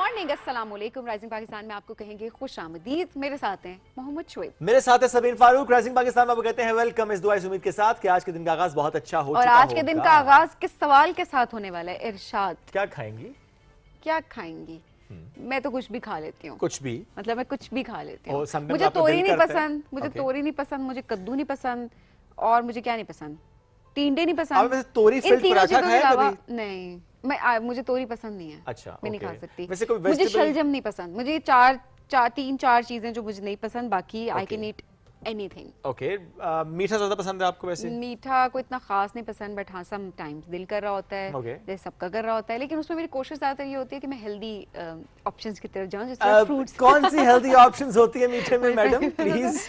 Morning, अस्सलाम वालेकुम। Rising Pakistan में आपको कहेंगे खुश आमदीद। मेरे साथ हैं मोहम्मद शोएब, मेरे साथ है सबीन फारूक। राइजिंग पाकिस्तान में आपको कहते हैं वेलकम। इस दुआ इस उम्मीद के साथ कि आज के दिन का आगाज बहुत अच्छा हो और चुका आज के दिन का आगाज किस सवाल के साथ होने वाला है? इरशाद, क्या खाएंगी? क्या खाएंगी? मैं तो कुछ भी खा लेती हूँ। कुछ भी मतलब मैं कुछ भी खा लेती हूँ। sometimes मुझे आपका तोरी दिल नहीं करता है? पसंद, मुझे Okay. तोरी नहीं पसंद, मुझे कद्दू नहीं पसंद, और मुझे क्या नहीं पसंद, टींडे नहीं आपने पसंद। वैसे तोरी इन फिल्ड तीनों पराठा चीजों के खाया अलावा कभी? नहीं, मुझे तोरी पसंद नहीं है। अच्छा, मैं नहीं okay. खा सकती। वैसे कोई मुझे vegetable- शलजम नहीं पसंद। मुझे तीन चार चीजें जो मुझे नहीं पसंद, बाकी I can eat anything. Okay, मीठा ज्यादा पसंद है आपको वैसे? मीठा को इतना खास नहीं पसंद, बट हाँ सम टाइम्स दिल कर रहा होता है, Okay. जैसे सबका कर रहा होता है। लेकिन उसमें मेरी कोशिश ज्यादातर ये होती है कि मैं हेल्दी ऑप्शंस की तरफ जाऊं, जैसे फ्रूट्स। कौन सी हेल्दी ऑप्शंस होती है मीठे में मैडम, प्लीज?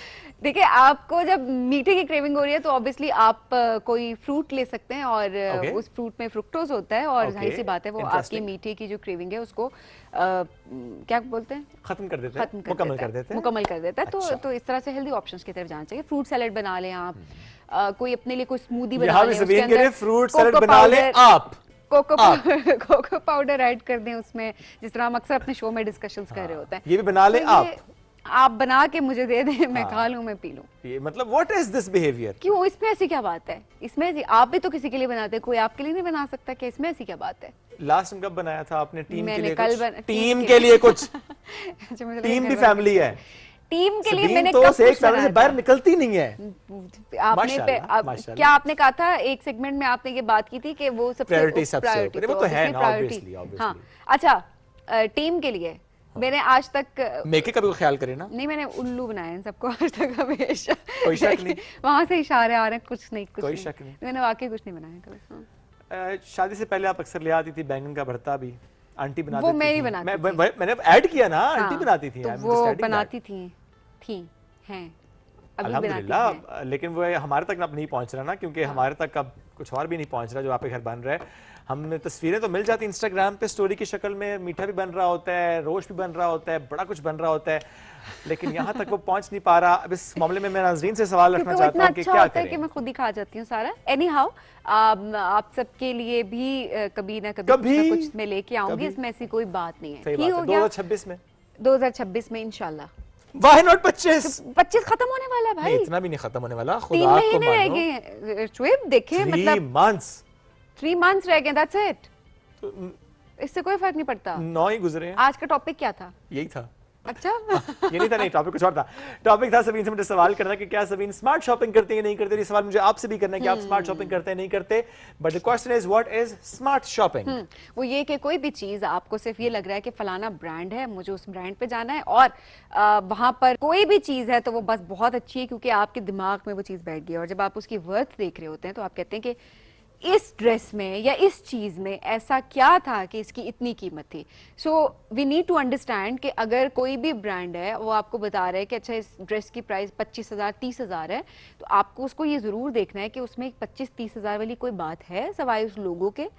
देखिए, आपको जब मीठे की क्रेविंग हो रही है तो ऑब्वियसली आप कोई फ्रूट ले सकते हैं, और Okay. उस फ्रूट में फ्रुक्टोज होता है, और जाहिर सी Okay. बात है वो आपकी Interesting. मीठे की जो क्रेविंग है उसको क्या बोलते हैं, खत्म कर देते हैं, खत्म मुकम्मल कर देते हैं। मुकम्मल कर देता है। अच्छा। तो इस तरह से हेल्दी ऑप्शंस की तरफ जाना चाहिए। फ्रूट सैलेड बना लें आप, कोई अपने लिए कोई स्मूदी बना यहाँ लें, भी उसके सबीन के लिए अंदर फ्रूट सैलेड कोको बना ले पाउडर- आप। कोको पाउडर ऐड कर दें उसमें, जिस तरह हम अक्सर अपने शो में डिस्कशंस कर रहे होते हैं। ये भी बना ले तो आप। ये आप बना के मुझे दे दें, मैं हाँ। खा लूं, मैं पी लूं। ये मतलब व्हाट इज दिस बिहेवियर? क्यों, इसमें ऐसी क्या बात है? आप भी तो किसी के लिए बनाते हैं, कोई आपके लिए नहीं बना सकता क्या? इसमें ऐसी क्या बात है? लास्ट टाइम कब बनाया था आपने टीम के मैंने लिए कल कुछ? टीम टीम के के लिए कुछ? अच्छा, मुझे लगा टीम घर भी वाले फैमिली है। टीम के लिए सबीन मैंने तो कब से एक कुछ फैमिली से बनाया बाहर था? निकलती नहीं है। आपने माशाल्लाह, माशाल्लाह। क्या आपने कहा था एक सेगमेंट में, आपने ये बात की थी कि वो सबसे Priority सबसे priority, ऊपर है, वो तो है obviously ना, priority। obviously। हाँ, अच्छा, टीम के लिए मैंने आज तक मेके का भी ख्याल करे ना। नहीं, मैंने उल्लू बनाए हैं सबको आज तक, हमेशा। कोई शक नहीं। वहां से इशारे आ रहे हैं, कुछ नहीं, कोई शक नहीं। मैंने वाकई कुछ नहीं बनाया कभी। हाँ। शादी से पहले आप अक्सर ले आती थी बैंगन का भरता भी, आंटी बनाती वो थी। मैं ही बनाती थी। मैंने ऐड किया ना, आंटी हाँ, बनाती थी। तो I'm वो just adding that। बनाती थी हैं, अभी बनाती हैं। अल्हम्दुलिल्लाह, लेकिन वो हमारे तक अब नहीं पहुंच रहा ना, क्योंकि हमारे तक अब कुछ और भी नहीं पहुंच रहा जो आपके घर बन रहा है। हमें तस्वीरें तो मिल जाती इंस्टाग्राम पे स्टोरी की शक्ल में, मीठा भी बन रहा होता है, रोश भी बन रहा होता है, बड़ा कुछ बन रहा होता है, लेकिन यहाँ तक वो पहुंच नहीं पा रहा। अब इस मामले में मैं नाज़रीन से सवाल रखना क्योंकि वो चाहता इतना हूँ कि अच्छा क्या होता है करें? कि मैं खुद ही खा जाती हूँ सारा। एनी हाउ, आप सबके लिए भी कभी ना कभी कुछ ना कुछ मैं लेके आऊंगी, कभी। इसमें ऐसी कोई बात नहीं है। सही ठीक बात हो है, गया? 2026 में 2026 में इंशाल्लाह। Why not 25? 25 खत्म होने वाला है भाई, नहीं, इतना भी नहीं खत्म होने वाला, 3 खुदा को महीने रह मानो। गए हैं। शुएब देखें, 3 मतलब months 3 मंथ्स रह गए, दैट्स इट। तो इससे कोई फर्क नहीं पड़ता। 9 ही गुजरे हैं। आज का टॉपिक क्या था? यही था। अच्छा। ये नहीं था, नहीं, टॉपिक कुछ और था। टॉपिक था सबीन से मुझे सवाल करना कि क्या सबीन स्मार्ट शॉपिंग करते हैं या नहीं करते। ये सवाल मुझे आपसे भी करना है कि आप स्मार्ट शॉपिंग करते हैं नहीं करते। But the question is what is smart shopping? वो ये कि कोई भी चीज आपको सिर्फ ये लग रहा है कि फलाना ब्रांड है, मुझे उस ब्रांड पे जाना है, और वहां पर कोई भी चीज है तो वो बस बहुत अच्छी है क्योंकि आपके दिमाग में वो चीज बैठ गई है, और जब आप उसकी वर्थ देख रहे होते हैं तो आप कहते हैं कि इस ड्रेस में या इस चीज में ऐसा क्या था कि इसकी इतनी कीमत थी। So we need to understand कि अगर कोई भी ब्रांड है वो आपको बता रहा है कि अच्छा इस ड्रेस की प्राइस 25,000 30,000 है, तो आपको उसको ये जरूर देखना है कि उसमें 25-30 हजार वाली कोई बात है सवाए उस लोगों के,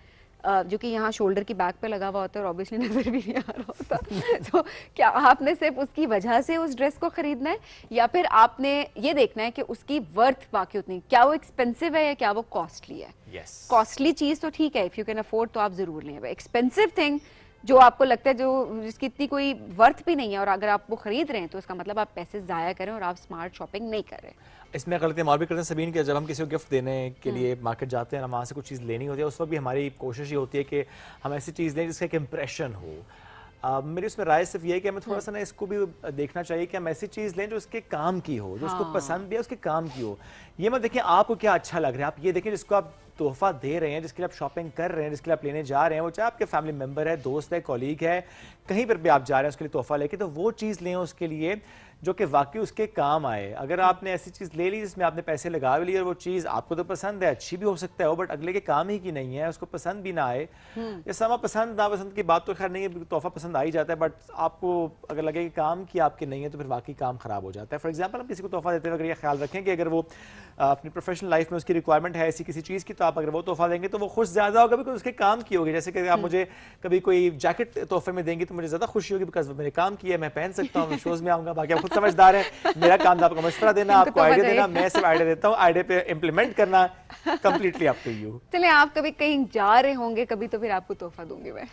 जो कि यहाँ शोल्डर की बैक पे लगा हुआ होता है और ऑब्वियसली नजर भी नहीं आ रहा होता। तो क्या आपने सिर्फ उसकी वजह से उस ड्रेस को खरीदना है, या फिर आपने ये देखना है कि उसकी वर्थ वाकई उतनी, क्या वो एक्सपेंसिव है या क्या वो कॉस्टली है? यस। कॉस्टली चीज तो ठीक है, इफ यू कैन अफोर्ड तो आप जरूर लें। एक्सपेंसिव थिंग जो आपको लगता है जो जिसकी इतनी कोई वर्थ भी नहीं है, और अगर आप वो खरीद रहे हैं तो इसका मतलब आप पैसे जाया करें और आप स्मार्ट शॉपिंग नहीं कर रहे। इसमें गलती हम और भी करते हैं सबीन के, जब हम किसी को गिफ्ट देने के लिए मार्केट जाते हैं ना, वहाँ से कुछ चीज़ लेनी होती है, उस वक्त भी हमारी कोशिश ये होती है कि हम ऐसी चीज़ लें जिसका एक इम्प्रेशन हो। मेरी उसमें राय सिर्फ ये है कि हमें थोड़ा सा ना इसको भी देखना चाहिए कि हम ऐसी चीज़ लें जो उसके काम की हो, जो उसको पसंद भी है, उसके काम की हो। ये मत देखिए आपको क्या अच्छा लग रहा है, आप ये देखिए जिसको आप तोहफा दे रहे हैं, जिसके लिए आप शॉपिंग कर रहे हैं, जिसके लिए आप लेने जा रहे हैं, वो चाहे आपके फैमिली मेम्बर है, दोस्त है, कॉलीग है, कहीं पर भी आप जा रहे हैं उसके लिए तोहफा लेके, तो वो चीज़ लें उसके लिए जो कि वाकई उसके काम आए। अगर आपने ऐसी चीज़ ले ली जिसमें आपने पैसे लगा भी लिए और वो चीज़ आपको तो पसंद है, अच्छी भी हो सकता है वो, बट अगले के काम ही की नहीं है, उसको पसंद भी ना आए, ये समा पसंद नापसंद की बात तो खैर नहीं है, तोहफा पसंद आ ही जाता है, बट आपको अगर लगे कि काम की आपके नहीं है तो फिर वाकई काम खराब हो जाता है। फॉर एग्जाम्पल, हम किसी को तोहफा देते हुए अगर ये ख्याल रखें कि अगर वो अपनी प्रोफेशनल लाइफ में उसकी रिक्वायरमेंट है ऐसी किसी चीज़ की, तो आप अगर वो तोहफा देंगे तो वो खुश ज़्यादा होगा बिकॉज उसके काम की होगी। जैसे कि आप मुझे कभी कोई जैकेट तोहफे में देंगे तो मुझे ज़्यादा खुशी होगी बिकॉज मेरे काम की है, मैं पहन सकता हूँ, शोज़ में आऊँगा। बाकी आप खुद समझदार है, मेरा काम था आपको मशवरा देना, आपको आइडिया देना, मैं सिर्फ आइडिया देता हूँ, आइडिया पे इम्प्लीमेंट करना कंप्लीटली अप टू यू। चले, आप कभी कहीं जा रहे होंगे कभी, तो फिर आपको तोहफा दूंगी मैं।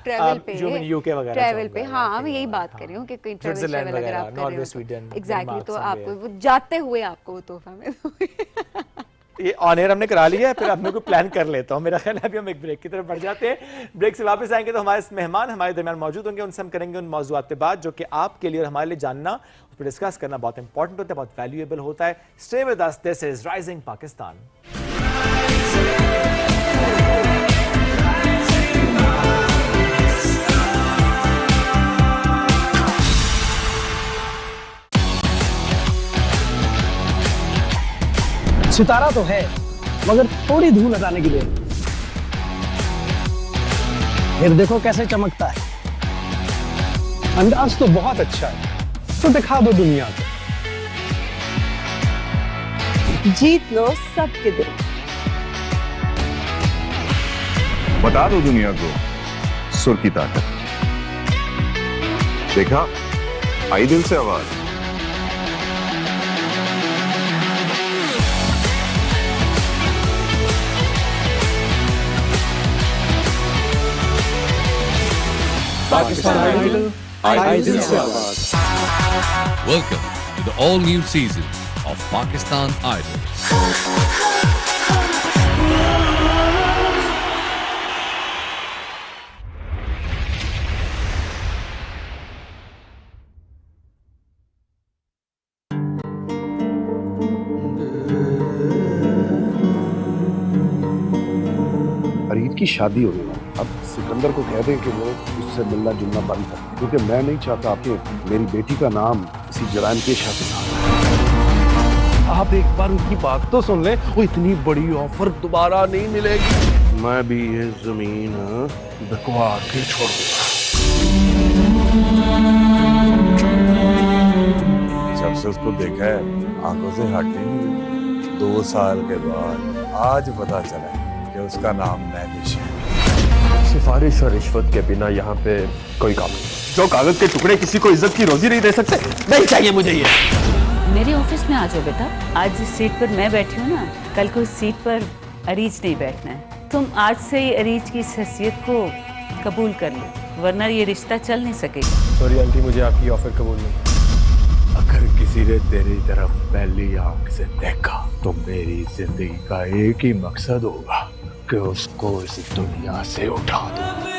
ट्रैवल पे, जो मैंने यूके वगैरह ट्रैवल पे, जाऊंगा, हाँ मैं यही हाँ, बात कर रही हूँ कि कहीं ट्रैवल स्विट्जरलैंड अगर वगैरह, आप कर रहे नॉर्वे, हो स्वीडन, एग्जैक्टली, डेनमार्क तो somewhere। आपको वो जाते हुए आपको वो तोहफा मिल ये ऑन एयर हमने करा लिया है, फिर अब मैं कोई प्लान कर लेता हूँ। मेरा ख्याल है अभी हम एक ब्रेक की तरफ बढ़ जाते हैं। ब्रेक से वापस आएंगे तो हमारे मेहमान हमारे दरमियान मौजूद होंगे, उनसे हम करेंगे उन मौजूआत पे बात जो कि आपके लिए और हमारे लिए जानना, उस पर डिस्कस करना बहुत इंपॉर्टेंट होता है, बहुत वैल्यूएबल होता है। Stay with us, this is rising Pakistan. सितारा तो है मगर थोड़ी धूल हटाने की देर। फिर देखो कैसे चमकता है। अंदाज तो बहुत अच्छा है, तो दिखा दो दुनिया को। जीत लो सबके दिल। बता दो दुनिया को सुर की ताकत। देखा, आई दिल से आवाज। पाकिस्तान आइडल, आई दिल से आवाज। Welcome to the all-new season of Pakistan Idol. Farid की शादी होने वाली। अब सिकंदर को कह दें कि वो उससे मिलना जुलना बंद कर, क्योंकि मैं नहीं चाहता कि मेरी बेटी का नाम किसी जराइम पेशा के साथ। आप एक बार उनकी बात तो सुन लें, वो इतनी बड़ी ऑफर दोबारा नहीं मिलेगी। मैं भी ये जमीन बिकवा के छोड़ दूंगा। जब से उसको देखा है आंखों से हट ही नहीं हुई। 2 साल के बाद आज पता चला कि उसका नाम मैनिश है। सिफारिश और रिश्वत के बिना यहाँ पे कोई काम नहीं। जो कागज के टुकड़े किसी को इज्जत की रोजी नहीं दे सकते, नहीं चाहिए मुझे ये। मेरे ऑफिस में आ जाओ बेटा। आज जिस सीट पर मैं बैठी हूँ ना, कल को इस सीट पर अरीज नहीं बैठना है। तुम आज से ही अरीज की इस हैसियत को कबूल कर लो, वरना ये रिश्ता चल नहीं सकेगा। सॉरी आंटी, मुझे आपकी ऑफर कबूल नहीं। अगर किसी ने तेरी तरफ पहली आंख से देखा तो मेरी जिंदगी का एक ही मकसद होगा कि उसको इस दुनिया से उठा दो।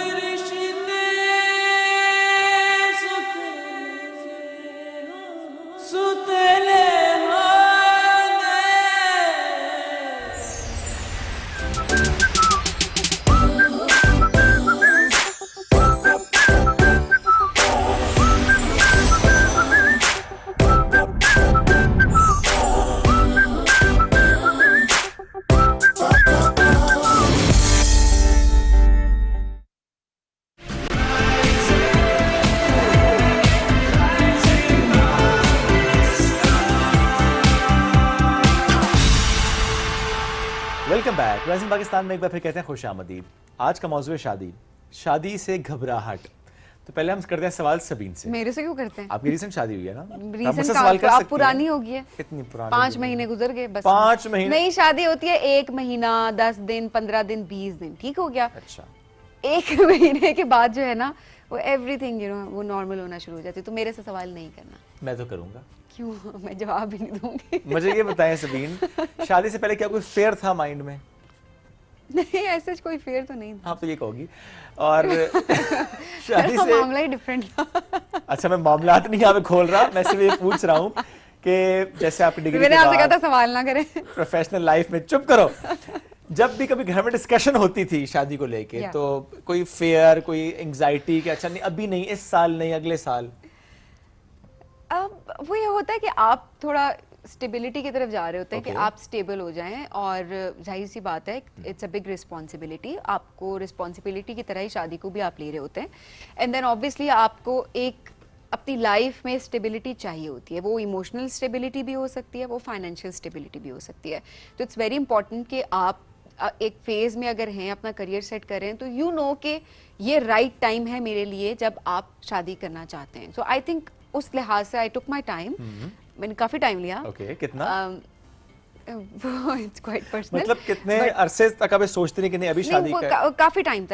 Welcome back. राइजिंग पाकिस्तान में एक बार फिर कहते हैं खुश आमदीद। आज का मौजूद है शादी, शादी से घबराहट। तो पहले हम करते हैं सवाल सबीन से। मेरे से क्यों करते हैं? आपकी रिसेंट शादी हुई है ना? आप रीसेंट मुझसे सवाल कर आप सकती पुरानी हैं। होगी है। कितनी पुरानी? 5 महीने गुजर गए बस। 5 महीने? नई शादी होती है 1 महीना, 10 दिन, 15 दिन, 20 दिन, ठीक हो गया। अच्छा, 1 महीने के बाद जो है ना, वो एवरीथिंग वो नॉर्मल होना शुरू हो जाती है। तो मेरे से सवाल नहीं करना। मैं तो करूंगा। क्यों? मैं जवाब ही नहीं दूंगी। मुझे ये बताएं सबीन, शादी से पहले क्या कोई फेयर था माइंड में? नहीं, ऐसा कोई फेयर तो नहीं था। हाँ तो ये कहोगी। और शादी मेरा से मामला ही डिफरेंट था। अच्छा, मैं मामलात नहीं यहाँ पे खोल रहा, मैं सिर्फ ये पूछ रहा हूँ कि जैसे आपकी डिग्री मैंने के आपसे कहा था बाद सवाल ना करें। प्रोफेशनल लाइफ में, चुप करो, जब भी कभी घर में डिस्कशन होती थी शादी को लेके, Yeah. तो कोई फेयर, कोई एंजाइटी कि अच्छा नहीं अभी नहीं, इस साल नहीं, अगले साल? अब वो ये होता है कि आप थोड़ा स्टेबिलिटी की तरफ जा रहे होते हैं कि Okay. आप स्टेबल हो जाएं, और जाहिर सी बात है इट्स अ बिग रिस्पॉन्सिबिलिटी। आपको रिस्पॉन्सिबिलिटी की तरह ही शादी को भी आप ले रहे होते हैं। एंड देन ऑब्वियसली आपको एक अपनी लाइफ में स्टेबिलिटी चाहिए होती है। वो इमोशनल स्टेबिलिटी भी हो सकती है, वो फाइनेंशियल स्टेबिलिटी भी हो सकती है। तो इट्स वेरी इंपॉर्टेंट कि आप एक फेज में अगर हैं, अपना करियर सेट कर रहे हैं, तो यू नो कि ये राइट टाइम है मेरे लिए जब आप शादी करना चाहते हैं। सो आई थिंक उस लिहाज से आई टुक माई टाइम। मैंने काफी टाइम लिया। ओके, कितना? वो इट्स क्वाइट पर्सनल। मतलब कितने अरसे तक आप ये सोचते नहीं कि नहीं अभी शादी नहीं, का काफी टाइम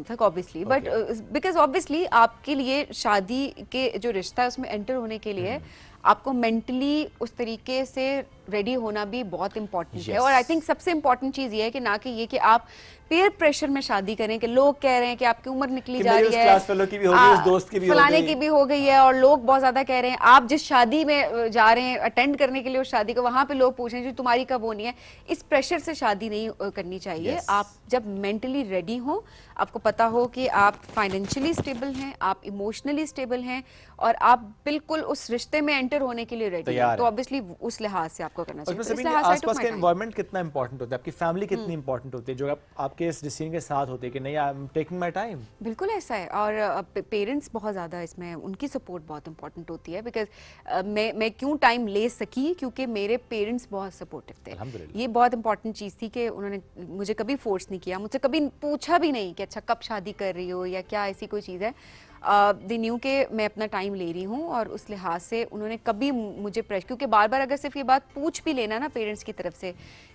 तक ऑब्वियसली, बट बिकॉज ऑब्वियसली आपके लिए शादी के जो रिश्ता है उसमें एंटर होने के लिए आपको मेंटली उस तरीके से रेडी होना भी बहुत इंपॉर्टेंट है। Yes. और आई थिंक सबसे इंपॉर्टेंट चीज ये है कि ना कि ये कि आप पीयर प्रेशर में शादी करें कि लोग कह रहे हैं कि आपकी उम्र निकली कि जा मेरी रही उस है, क्लास फेलो की भी हो गई, उस दोस्त की भी हो फलाने गई। की भी हो गई है, और लोग बहुत ज्यादा कह रहे हैं। आप जिस शादी में जा रहे हैं अटेंड करने के लिए उस शादी को, वहां पे लोग पूछ रहे हैं जो तुम्हारी कब होनी है। इस प्रेशर से शादी नहीं करनी चाहिए। Yes. आप जब मेंटली रेडी हो, आपको पता हो कि आप फाइनेंशियली स्टेबल हैं, आप इमोशनली स्टेबल हैं, और आप बिल्कुल उस रिश्ते में एंटर होने के लिए रेडी तैयार हैं, तो हैं। ऑब्वियसली उस लिहाज से आपको करना और चाहिए। इसमें तो इस सभी लिहाज से I आसपास took का my time. एनवायरनमेंट कितना इंपॉर्टेंट होता है, आपकी फैमिली कितनी इंपॉर्टेंट होती है जो आपके इस डिसीजन के साथ होती है कि नहीं I am taking my time. बिल्कुल ऐसा है। और पेरेंट्स बहुत ज़्यादा इसमें, उनकी सपोर्ट बहुत इंपॉर्टेंट होती है। बिकॉज मैं क्यों टाइम ले सकी, क्योंकि मेरे पेरेंट्स बहुत सपोर्टिव थे। अल्हम्दुलिल्लाह। ये बहुत इंपॉर्टेंट चीज़ थी कि उन्होंने मुझे कभी फोर्स नहीं किया, मुझसे कभी पूछा भी नहीं कि अच्छा कब शादी कर रही हो या क्या ऐसी कोई चीज़ है। दे न्यू के मैं अपना टाइम ले रही हूँ, और उस लिहाज से उन्होंने कभी मुझे प्रेशर, क्योंकि बार बार अगर सिर्फ ये बात पूछ भी लेना ना पेरेंट्स की तरफ से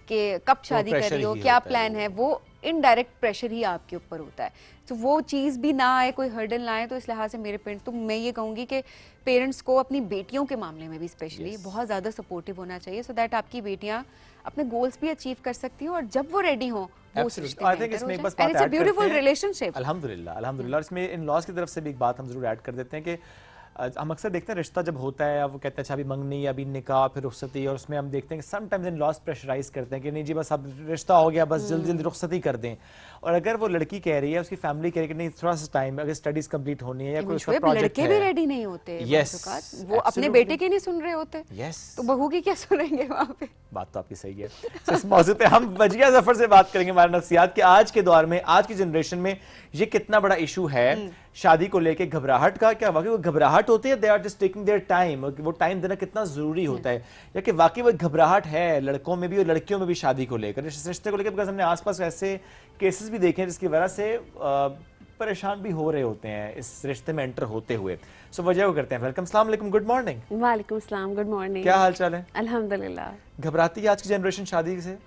कि कब शादी कर प्रेशर रही हो, ही क्या होता है प्लान है, वो इनडायरेक्ट प्रेशर ही आपके ऊपर होता है। तो वो चीज़ भी ना आए, कोई हर्डल ना आए। तो इस लिहाज से मेरे पेरेंट्स, तो मैं ये कहूँगी कि पेरेंट्स को अपनी बेटियों के मामले में भी स्पेशली बहुत ज़्यादा सपोर्टिव होना चाहिए, सो दैट आपकी बेटियाँ अपने गोल्स भी अचीव कर सकती हों, और जब वो रेडी हों वो उस रिश्ते में आई थिंक enter इसमें हो एक बस जाए। बात And it's a add beautiful करते हैं। relationship. अल्हम्दुलिल्लाह अल्हम्दुलिल्लाह। और इसमें इन लॉज की तरफ से भी एक बात हम जरूर ऐड कर देते हैं कि हम अक्सर देखते हैं रिश्ता जब होता है, वो कहते हैं अच्छा अभी मंगनी, अभी निकाह, फिर रुखसती, और उसमें हम देखते हैं कि समटाइम्स इन लॉज प्रेशराइज करते हैं कि नहीं जी बस अब रिश्ता हो गया, बस जल्दी जल्दी रुखसती कर दें। और अगर वो लड़की कह रही है, उसकी फैमिली कह रही है कि नहीं थोड़ा सा टाइम, अगर स्टडीज कंप्लीट होनी है या कोई उसका शुएब, प्रोजेक्ट लड़के भी है। रेडी नहीं होते Yes, बाज़ औक़ात। वो अपने absolutely. बेटे के नहीं सुन रहे होते, यस, तो बहू की क्या सुनेंगे वहाँ पे। बात तो आपकी सही है। तो इस मौजू पे हम वजिया जफर से बात करेंगे हमारे नफ्सियात कि आज के दौर में, आज की जनरेशन में ये कितना बड़ा इशू है शादी को लेके, घबराहट का। क्या वाकई वो घबराहट होती है, they are just taking their time, वो टाइम देना कितना जरूरी होता है, या कि वाकई वो घबराहट है लड़कों में भी और लड़कियों में भी शादी को लेकर, इस रिश्ते को लेकर? बिकॉज हमने आसपास ऐसे केसेस भी देखे हैं जिसकी वजह से परेशान भी हो रहे होते हैं इस रिश्ते में एंटर होते हुए। सो वजह को करते हैं। वेलकम, अस्सलाम वालेकुम, गुड मॉर्निंग। वालेकुम सलाम, गुड मॉर्निंग। क्या हाल चाल है? अल्हम्दुलिल्लाह। घबराती है आज की जनरेशन शादी से?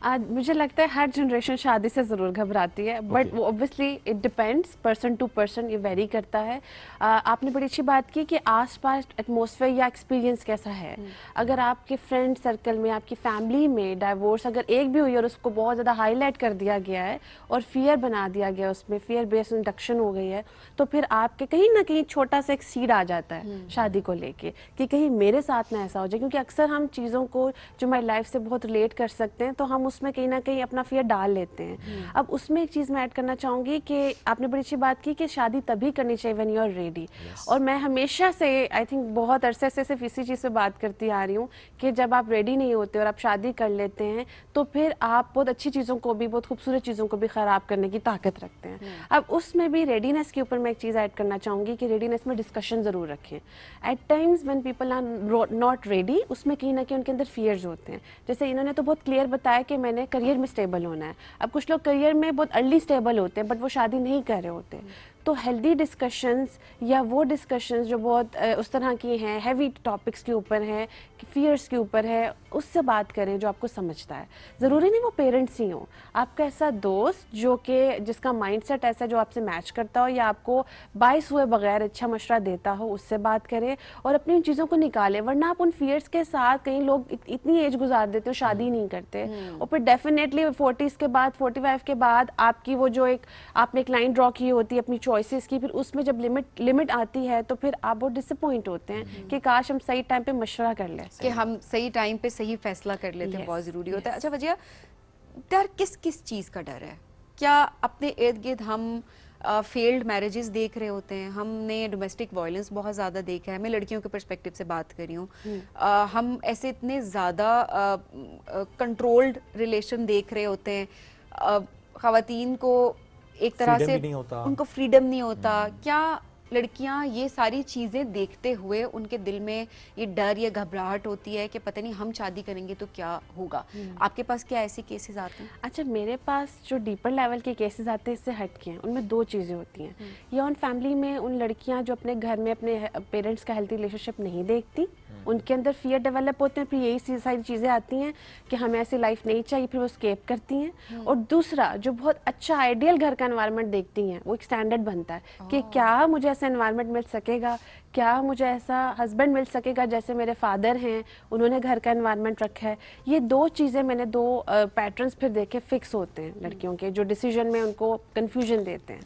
आज मुझे लगता है हर जनरेशन शादी से ज़रूर घबराती है, बट वो obviously it depends person to person, ये वेरी करता है। आपने बड़ी अच्छी बात की कि आसपास एटमॉस्फेयर या एक्सपीरियंस कैसा है। अगर आपके फ्रेंड सर्कल में, आपकी फैमिली में डाइवोर्स अगर एक भी हुई और उसको बहुत ज़्यादा हाईलाइट कर दिया गया है और फियर बना दिया गया, उसमें फियर बेस्ड इंडक्शन हो गई है, तो फिर आपके कहीं ना कहीं छोटा सा एक सीड आ जाता है शादी को लेके कि कहीं मेरे साथ ना ऐसा हो जाए। क्योंकि अक्सर हम चीज़ों को जो हमारी लाइफ से बहुत रिलेट कर सकते हैं, तो हम उसमें कहीं ना कहीं अपना फियर डाल लेते हैं। अब उसमें एक चीज़ मैं ऐड करना चाहूँगी कि आपने बड़ी अच्छी बात की कि शादी तभी करनी चाहिए व्हेन यू आर रेडी। और मैं हमेशा से आई थिंक बहुत अरसे से सिर्फ इसी चीज़ से बात करती आ रही हूँ कि जब आप रेडी नहीं होते और आप शादी कर लेते हैं, तो फिर आप बहुत अच्छी चीज़ों को भी, बहुत खूबसूरत चीज़ों को भी ख़राब करने की ताकत रखते हैं। अब उसमें भी रेडीनेस के ऊपर मैं एक चीज़ ऐड करना चाहूँगी कि रेडीनेस में डिस्कशन ज़रूर रखें। At times when people are not ready, उसमें कहीं ना कहीं उनके अंदर फियर्स होते हैं। जैसे इन्होंने तो बहुत क्लियर बताया कि मैंने करियर में स्टेबल होना है। अब कुछ लोग करियर में बहुत अर्ली स्टेबल होते हैं, बट वो शादी नहीं कर रहे होते। तो हेल्दी डिस्कशंस या वो डिस्कशंस जो बहुत उस तरह की हैं, हैवी टॉपिक्स के ऊपर हैं, फियर्स के ऊपर है, उससे बात करें जो आपको समझता है। ज़रूरी नहीं वो पेरेंट्स ही हों, आपका ऐसा दोस्त जो कि जिसका माइंडसेट ऐसा जो आपसे मैच करता हो या आपको बाइस हुए बगैर अच्छा मशवरा देता हो, उससे बात करें और अपनी उन चीज़ों को निकालें। वरना आप उन फियर्स के साथ, कई लोग इतनी एज गुजार देते हो, शादी नहीं करते, और फिर डेफिनेटली 40s के बाद, 45 के बाद आपकी वो जो एक आपने एक लाइन ड्रॉ की होती है अपनी चॉइसेस की, फिर उसमें जब लिमिट आती है तो फिर आप बहुत डिसअपॉइंट होते हैं कि काश हम सही टाइम पे मशवरा कर लें, कि हम सही टाइम पे सही फैसला कर लेते हैं। Yes, बहुत ज़रूरी होता है। yes. अच्छा वजिया, डर किस किस चीज़ का डर है? क्या अपने इर्द गिर्द हम फेल्ड मैरिजेस देख रहे होते हैं, हमने डोमेस्टिक वायलेंस बहुत ज़्यादा देखा है, मैं लड़कियों के पर्सपेक्टिव से बात कर रही हूँ, हम ऐसे इतने ज़्यादा कंट्रोल्ड रिलेशन देख रहे होते हैं, ख़वातीन को एक तरह Freedom से भी नहीं होता, उनको फ्रीडम नहीं होता। क्या लड़कियां ये सारी चीज़ें देखते हुए उनके दिल में ये डर या घबराहट होती है कि पता नहीं हम शादी करेंगे तो क्या होगा? आपके पास क्या ऐसे केसेस आते हैं? अच्छा, मेरे पास जो डीपर लेवल के केसेस आते हैं इससे हट के हैं, उनमें दो चीज़ें होती हैं। या उन फैमिली में उन लड़कियां जो अपने घर में अपने पेरेंट्स का हेल्थी रिलेशनशिप नहीं देखती, उनके अंदर फियर डेवलप होते हैं, फिर यही सारी चीज़ें आती हैं कि हमें ऐसी लाइफ नहीं चाहिए, फिर वो स्केप करती हैं। और दूसरा, जो बहुत अच्छा आइडियल घर का एनवायरनमेंट देखती हैं, वो एक स्टैंडर्ड बनता है कि क्या मुझे ऐसा एनवायरनमेंट मिल सकेगा, क्या मुझे ऐसा हस्बैंड मिल सकेगा जैसे मेरे फादर हैं, उन्होंने घर का एनवायरनमेंट रखा है। ये दो चीज़ें मैंने दो पैटर्न्स फिर देखे फिक्स होते हैं लड़कियों के, जो डिसीजन में उनको कन्फ्यूजन देते हैं।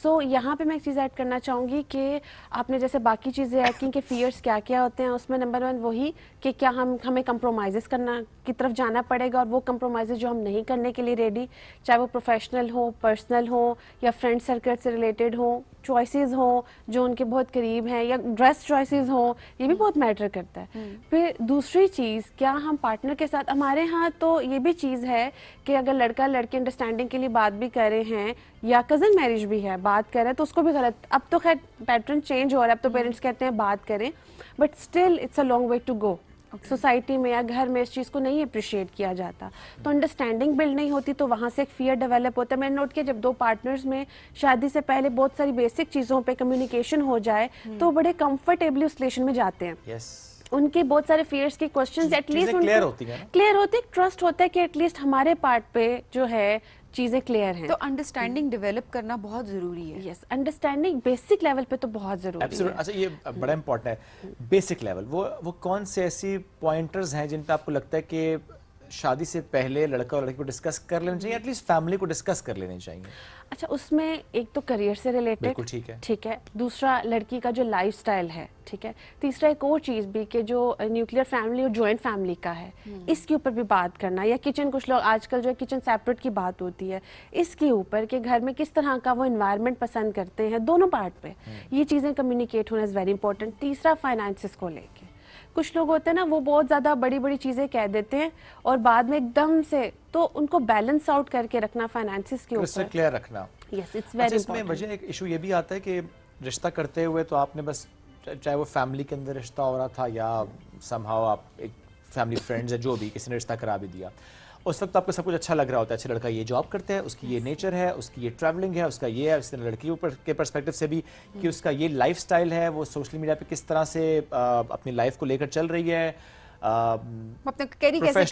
सो यहाँ पे मैं एक चीज़ ऐड करना चाहूँगी कि आपने जैसे बाकी चीज़ें ऐड की कि फियर्स क्या क्या होते हैं, उसमें नंबर 1 वही कि क्या हमें कंप्रोमाइज़ करना की तरफ जाना पड़ेगा, और वो कंप्रोमाइज़ जो हम नहीं करने के लिए रेडी, चाहे वो प्रोफेशनल हो, पर्सनल हो, या फ्रेंड सर्कल से रिलेटेड हो, चॉइसेस हो जो उनके बहुत करीब हैं, या ड्रेस चॉइसेस हो, ये भी बहुत मैटर करता है। फिर दूसरी चीज़, क्या हम पार्टनर के साथ, हमारे यहाँ तो ये भी चीज़ है कि अगर लड़का लड़की अंडरस्टैंडिंग के लिए बात भी कर रहे हैं, या कज़न मैरिज भी है, बात कर रहे हैं, तो उसको भी गलत, अब तो खैर पैटर्न चेंज हो रहा है, अब तो पेरेंट्स कहते हैं बात करें, but still it's a long way to go. Society में या घर में इस चीज़ को नहीं अप्रिशिएट किया जाता, तो अंडरस्टैंडिंग बिल्ड नहीं होती, तो वहाँ से एक फियर डेवलप होता है। मैंने नोट किया जब दो पार्टनर्स में शादी से पहले बहुत सारी बेसिक चीज़ों पे कम्युनिकेशन हो जाए, तो बड़े कंफर्टेबली उस रिलेशन में जाते हैं। उनके बहुत सारे फियर्स के क्वेश्चंस एटलीस्ट क्लियर होती है, क्लियर होते हैं, ट्रस्ट होता है कि एटलीस्ट हमारे पार्ट पे जो है चीजें क्लियर हैं। तो अंडरस्टैंडिंग डेवलप करना बहुत जरूरी है। यस, अंडरस्टैंडिंग बेसिक लेवल पे तो बहुत जरूरी है। अच्छा, ये बड़ा इंपॉर्टेंट है, बेसिक लेवल। वो कौन से ऐसी पॉइंटर्स हैं जिन पे आपको लगता है कि शादी से पहले लड़का और लड़की को डिस्कस कर लेना चाहिए, एटलीस्ट फैमिली को डिस्कस कर लेने चाहिए? अच्छा, उसमें एक तो करियर से रिलेटेड, बिल्कुल ठीक है। दूसरा लड़की का जो लाइफस्टाइल है, ठीक है। तीसरा एक और चीज़ भी कि जो न्यूक्लियर फैमिली और जॉइंट फैमिली का है, इसके ऊपर भी बात करना, या किचन, कुछ लोग आजकल जो है किचन सेपरेट की बात होती है, इसके ऊपर कि घर में किस तरह का वो इन्वायरमेंट पसंद करते हैं दोनों पार्ट पे, ये चीज़ें कम्युनिकेट होना इज़ वेरी इंपॉर्टेंट। तीसरा, फाइनेंसिस को लेके कुछ लोग होते हैं ना, वो बहुत ज़्यादा बड़ी बड़ी चीज़ें कह देते हैं और बाद में एकदम से, तो उनको बैलेंस आउट करके रखना फाइनेंसिस के ऊपर, क्लियर रखना। यस, इट्स वेरी इसमें वजह एक इशू ये भी आता है कि रिश्ता करते हुए तो आपने बस, चाहे वो फैमिली के अंदर रिश्ता हो रहा था या समहाउ आप एक फैमिली फ्रेंड्स है, जो भी किसी ने रिश्ता करा भी दिया, उस वक्त आपको सब कुछ अच्छा लग रहा होता है। अच्छा, लड़का ये जॉब करता है, उसकी ये नेचर है, उसकी ये ट्रैवलिंग है, उसका ये है, उसने लड़की के पर्सपेक्टिव से भी कि उसका ये लाइफस्टाइल है, वो सोशल मीडिया पे किस तरह से अपनी लाइफ को लेकर चल रही है, अपना कैरी कैसे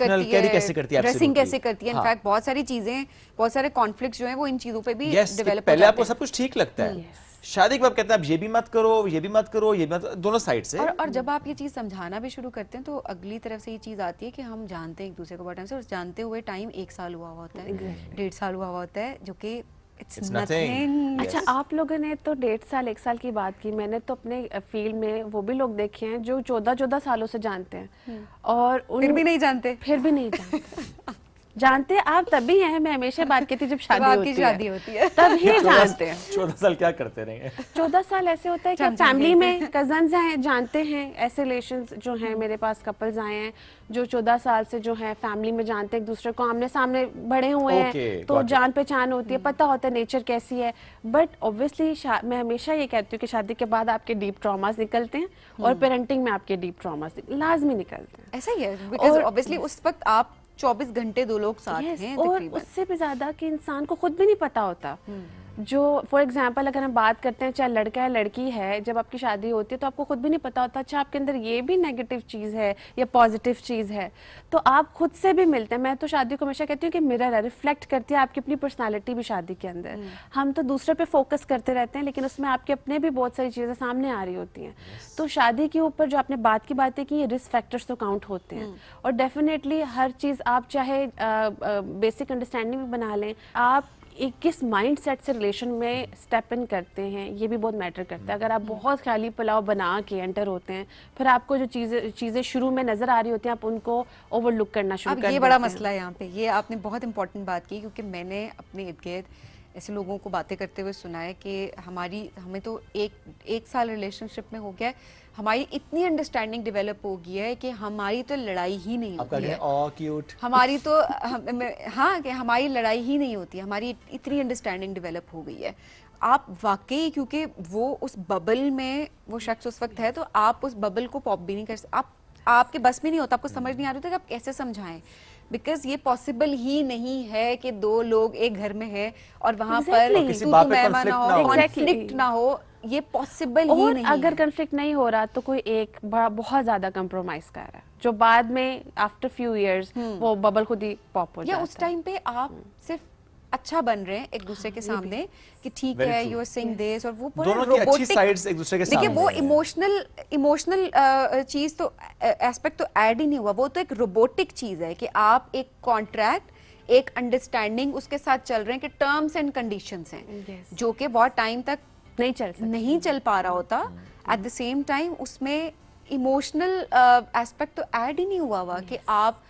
करती है, ड्रेसिंग कैसे करती है। इनफैक्ट बहुत सारी चीजें, बहुत सारे कॉन्फ्लिक्ट्स जो हैं वो इन चीजों पे भी डेवलप। पहले आपको सब कुछ ठीक लगता है, शादी के बाद कहते हैं आप ये भी मत करो, ये भी मत करो, ये भी मत, दोनों साइड से। और जब आप ये चीज समझाना भी शुरू करते हैं तो अगली तरफ से ये चीज आती है कि हम जानते हैं एक दूसरे को बहुत टाइम से, और जानते हुए टाइम 1 साल हुआ होता है, 1.5 साल हुआ होता है, जो कि It's nothing. अच्छा, आप लोगों ने तो 1.5 साल 1 साल की बात की, मैंने तो अपने फील्ड में वो भी लोग देखे हैं जो 14 सालों से जानते हैं, और फिर भी नहीं जानते जानते आप तभी हैं, मैं हमेशा बात कहती हूँ जब शादी होती है तब ही 14 जानते हैं। 14 साल क्या करते रहे? 14 साल ऐसे होता है कि फैमिली में कजन्स हैं, जानते हैं, ऐसे रिलेशंस जो हैं, मेरे पास कपल्स आए हैं जो 14 साल से जो है फैमिली में जानते हैं, एक दूसरे को आमने सामने बड़े हुए हैं, तो जान पहचान होती है, पता होता है नेचर कैसी है। बट ऑब्वियसली मैं हमेशा ये कहती हूँ कि शादी के बाद आपके डीप ट्रॉमास निकलते हैं, और पेरेंटिंग में आपके डीप ट्रॉमास लाजमी निकलते हैं। ऐसा ही है, बिकॉज़ ऑब्वियसली उस वक्त आप 24 घंटे 2 लोग साथ हैं और उससे भी ज्यादा कि इंसान को खुद भी नहीं पता होता। जो फॉर एग्जांपल अगर हम बात करते हैं, चाहे लड़का है लड़की है, जब आपकी शादी होती है तो आपको खुद भी नहीं पता होता अच्छा आपके अंदर ये भी नेगेटिव चीज़ है या पॉजिटिव चीज़ है, तो आप खुद से भी मिलते हैं। मैं तो शादी को हमेशा कहती हूँ कि मिरर है, रिफ्लेक्ट करती है आपकी अपनी पर्सनालिटी भी शादी के अंदर। हम तो दूसरे पे फोकस करते रहते हैं, लेकिन उसमें आपके अपने भी बहुत सारी चीज़ें सामने आ रही होती हैं। तो शादी के ऊपर जो आपने बात की बातें की, ये रिस्क फैक्टर्स तो काउंट होते हैं, और डेफिनेटली हर चीज़ आप चाहे बेसिक अंडरस्टैंडिंग भी बना लें, आप एक किस माइंड सेट से रिलेशन में स्टेप इन करते हैं, ये भी बहुत मैटर करता है। अगर आप बहुत ख्याली पुलाव बना के एंटर होते हैं, फिर आपको जो चीज़ें शुरू में नज़र आ रही होती हैं, आप उनको ओवरलुक करना शुरू कर देते हैं। ये बड़ा मसला है यहाँ पे, ये आपने बहुत इंपॉर्टेंट बात की, क्योंकि मैंने अपने इर्द गिर्द ऐसे लोगों को बातें करते हुए सुना है कि हमें तो एक साल रिलेशनशिप में हो गया है, हमारी इतनी अंडरस्टैंडिंग डेवलप हो गई है कि हमारी तो लड़ाई ही नहीं होती है। क्यूट। हमारी तो हाँ, कि हमारी लड़ाई ही नहीं होती, हमारी इतनी अंडरस्टैंडिंग डेवलप हो गई है। आप वाकई, क्योंकि वो उस बबल में वो शख्स उस वक्त है, तो आप उस बबल को पॉप भी नहीं कर सकते, आपके बस में नहीं होता, आपको समझ नहीं आ रही होती कि आप कैसे समझाएं, बिकॉज ये पॉसिबल ही नहीं है कि 2 लोग एक घर में हैं और वहाँ पर तू मैं ना हो, कॉन्फ्लिक्ट ना हो। ये पॉसिबल ही और नहीं अगर है। कंफ्लिक्ट नहीं हो रहा तो कोई एक बहुत ज्यादा कंप्रोमाइज कर रहा है, जो बाद में आफ्टर फ्यू इयर्स वो बबल खुद ही पॉप हो या जाता उस टाइम पे आप सिर्फ अच्छा बन रहे हैं एक दूसरे के सामने कि ठीक Very है, true. You are saying this, और वो दोनों की अच्छी sides एक दूसरे के देखिए सामने वो है। इमोशनल चीज तो एस्पेक्ट तो ऐड ही नहीं हुआ, वो तो एक रोबोटिक चीज है कि आप एक कॉन्ट्रैक्ट, एक अंडरस्टैंडिंग उसके साथ चल रहे हैं कि टर्म्स एंड कंडीशंस हैं Yes. जो कि बहुत टाइम तक नहीं चल सकता। नहीं चल पा रहा होता। एट द सेम टाइम उसमें इमोशनल एस्पेक्ट तो ऐड ही नहीं हुआ कि आप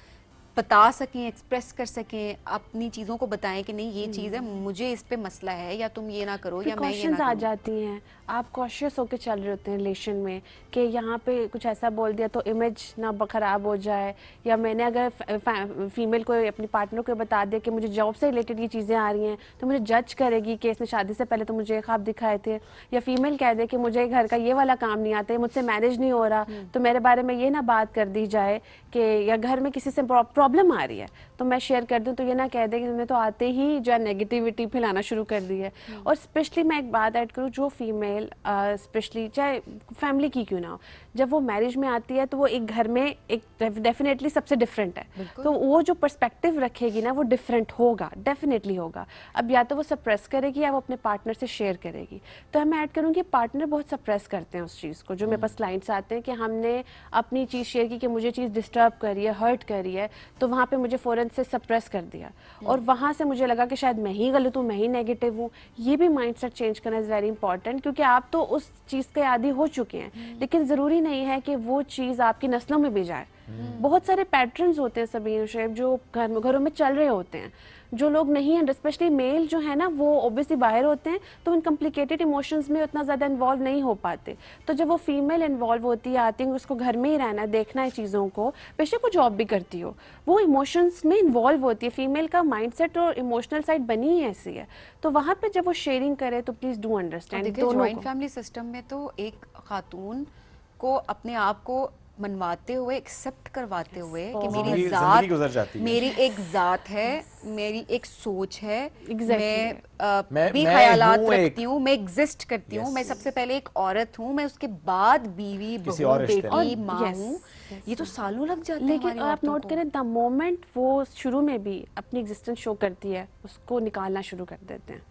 बता सकें, एक्सप्रेस कर सकें, अपनी चीज़ों को बताएं कि नहीं ये चीज़ है, मुझे इस पे मसला है, या तुम ये ना करो या मैं ये प्रिकॉशंस ना आ करूं। जाती हैं, आप कॉशियस होकर चल रहे होते हैं रिलेशन में कि यहाँ पे कुछ ऐसा बोल दिया तो इमेज ना खराब हो जाए, या मैंने अगर फीमेल को अपनी पार्टनर को बता दिया कि मुझे जॉब से रिलेटेड ये चीज़ें आ रही हैं तो मुझे जज करेगी कि इसने शादी से पहले तो मुझे ये ख्वाब दिखाए थे, या फीमेल कह दे कि मुझे घर का ये वाला काम नहीं आता है, मुझसे मैनेज नहीं हो रहा, तो मेरे बारे में ये ना बात कर दी जाए कि, या घर में किसी से प्रॉब्लम आ रही है तो मैं शेयर कर दूं तो ये ना कह दे कि तुमने तो आते ही जो है नेगेटिविटी फैलाना शुरू कर दी है। और स्पेशली मैं एक बात ऐड करूं, जो फीमेल स्पेशली चाहे फैमिली की क्यों ना हो, जब वो मैरिज में आती है तो वो एक घर में एक डेफिनेटली सबसे डिफरेंट है, तो वो जो पर्सपेक्टिव रखेगी ना वो डिफरेंट होगा, डेफिनेटली होगा। अब या तो वो सप्रेस करेगी या वो अपने पार्टनर से शेयर करेगी। तो मैं ऐड करूँगी पार्टनर बहुत सप्रेस करते हैं उस चीज़ को, जो मेरे पास क्लाइंट्स आते हैं कि हमने अपनी चीज़ शेयर की कि मुझे चीज़ डिस्टर्ब करी है, हर्ट करी है, तो वहाँ पे मुझे फ़ौरन से सप्रेस कर दिया और वहाँ से मुझे लगा कि शायद मैं ही गलत हूँ, मैं ही नेगेटिव हूँ। ये भी माइंडसेट चेंज करना इज़ वेरी इंपॉर्टेंट, क्योंकि आप तो उस चीज़ के आदी हो चुके हैं, लेकिन ज़रूरी नहीं है कि वो चीज़ आपकी नस्लों में भी जाए। बहुत सारे पैटर्न्स होते हैं सभी शेप जो घरों में चल रहे होते हैं, जो लोग नहीं हैं, स्पेशली मेल जो है ना वो ऑब्वियसली बाहर होते हैं तो इन कॉम्प्लिकेटेड इमोशंस में उतना ज़्यादा इन्वॉल्व नहीं हो पाते। तो जब वो फीमेल इन्वॉल्व होती है, आती है, उसको घर में ही रहना है, देखना है चीज़ों को, बेशक वो जॉब भी करती हो, वो इमोशंस में इन्वॉल्व होती है। फीमेल का माइंडसेट और इमोशनल साइड बनी ही ऐसी है, तो वहाँ पे जब वो शेयरिंग करे तो प्लीज़ डू अंडरस्टैंड। देखिए जॉइंट फैमिली सिस्टम में तो एक खातून को अपने आप को मनवाते हुए, एक्सेप्ट करवाते हुए कि मेरी जिंदगी जात, गुजर जाती है। मेरी एक जात है, मेरी एक सोच है, Exactly. मैं भी मैं ख्यालात हूँ एक- रखती हूँ, मैं एग्जिस्ट करती हूँ, मैं सबसे पहले एक औरत हूँ, मैं उसके बाद बीवी, किसी बहू, और रिश्ते में। बेटी, और माँ yes, हूँ। ये तो सालों लग जाते हैं लेकिन हमारी आप औरतों नोट को। करें, द मोमेंट वो शुरू में भी अपनी एग्जिस्टेंस शो करती है उसको निकालना शुरू कर देते हैं।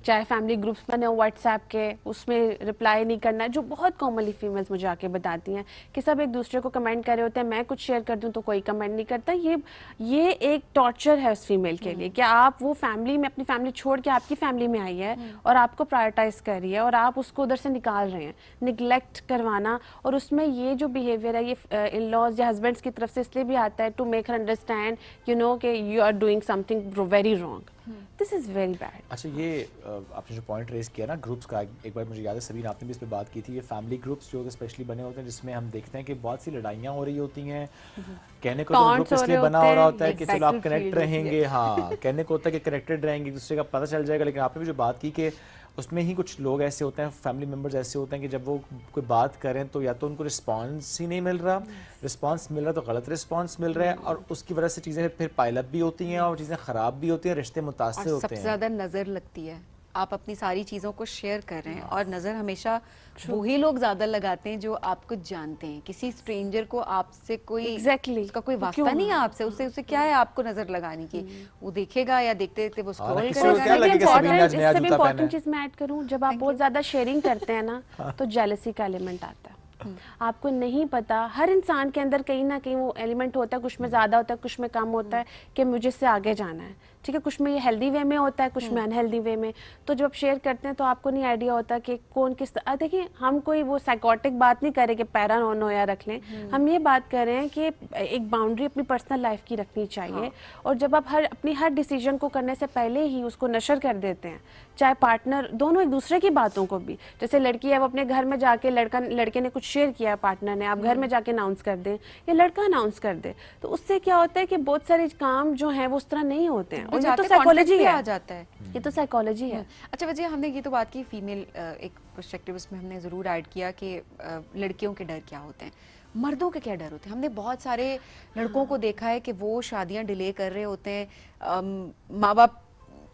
चाहे फैमिली ग्रुप्स बने हो व्हाट्सएप के, उसमें रिप्लाई नहीं करना, जो बहुत कॉमनली फीमेल्स मुझे आके बताती हैं कि सब एक दूसरे को कमेंट कर रहे होते हैं, मैं कुछ शेयर कर दूं तो कोई कमेंट नहीं करता। ये एक टॉर्चर है उस फीमेल के लिए कि आप वो फैमिली में, अपनी फैमिली छोड़ के आपकी फैमिली में आई है और आपको प्रायोरिटाइज कर रही है और आप उसको उधर से निकाल रहे हैं। निगलेक्ट करवाना, और उसमें ये जो बिहेवियर है ये इन लॉज या हस्बैंड्स की तरफ से इसलिए भी आता है to make her understand you know कि you are doing something very wrong. This is very bad. अच्छा, ये आपने जो पॉइंट रेज किया ना ग्रुप्स का, एक बार मुझे याद है सबीन आपने भी इस पे बात की थी, ये फैमिली ग्रुप्स जो स्पेशली बने होते हैं जिसमें हम देखते हैं कि बहुत सी लड़ाइयाँ हो रही होती हैं। कहने को तो Taunts ग्रुप हो इसलिए रहे बना हो होते रहा हैं, होता है कि एक चलो आप battlefield कनेक्ट होती है। रहेंगे, हाँ कहने को होता है कि कनेक्टेड रहेंगे, एक दूसरे का पता चल जाएगा। लेकिन आपने भी जो बात की कि उसमें ही कुछ लोग ऐसे होते हैं, फैमिली मेम्बर्स ऐसे होते हैं कि जब वो कोई बात करें तो या तो उनको रिस्पांस ही नहीं मिल रहा, रिस्पांस मिल रहा तो गलत रिस्पांस मिल रहा है, और उसकी वजह से चीज़ें फिर पाइलअप भी होती हैं और चीज़ें ख़राब भी होती हैं, रिश्ते मुतासिर और होते सबसे हैं। ज्यादा नजर लगती है। आप अपनी सारी चीजों को शेयर कर रहे हैं और नजर हमेशा वही लोग ज्यादा लगाते हैं जो आपको जानते हैं। किसी स्ट्रेंजर को आपसे कोई Exactly. उसका कोई वो वास्ता क्यों नहीं है है? आपसे, उसे क्या है आपको नजर लगाने की? वो देखेगा या देखते देखते वो स्क्रॉल किसी को क्या करेगा। लगे कि सबीन ने आज नया इससे भी जूता पहना इम्पोर्टेंट है। चीज मैं ऐड करूं, जब आप बहुत ज्यादा शेयरिंग करते हैं ना तो जेलसी का एलिमेंट आता है। आपको नहीं पता, हर इंसान के अंदर कहीं ना कहीं वो एलिमेंट होता है, कुछ में ज्यादा होता है, कुछ में कम होता है, कि मुझे इससे आगे जाना है, ठीक है। कुछ में ये हेल्दी वे में होता है, कुछ में अनहेल्दी वे में। तो जब आप शेयर करते हैं तो आपको नहीं आइडिया होता कि कौन किस। देखिए, हम कोई वो साइकोटिक बात नहीं कर रहे कि पैरानोया रख लें, हम ये बात कर रहे हैं कि एक बाउंड्री अपनी पर्सनल लाइफ की रखनी चाहिए। और जब आप अपनी हर डिसीजन को करने से पहले ही उसको नशर कर देते हैं, चाहे पार्टनर, दोनों एक दूसरे की बातों को भी, जैसे लड़की है वो अपने घर में जाके लड़के ने कुछ शेयर किया पार्टनर ने, आप घर में जाके अनाउंस कर दें या लड़का अनाउंस कर दे, तो उससे क्या होता है कि बहुत सारे काम जो हैं वो उस तरह नहीं होते हैं। और ये तो साइकोलॉजी है, आ जाता है। ये तो साइकोलॉजी है। अच्छा वजह, हमने ये तो बात की फीमेल एक पर्सपेक्टिव, उसमें हमने ज़रूर ऐड किया कि लड़कियों के डर क्या होते हैं, मर्दों के क्या डर होते हैं। हमने बहुत सारे लड़कों को देखा है कि वो शादियां डिले कर रहे होते हैं, माँ बाप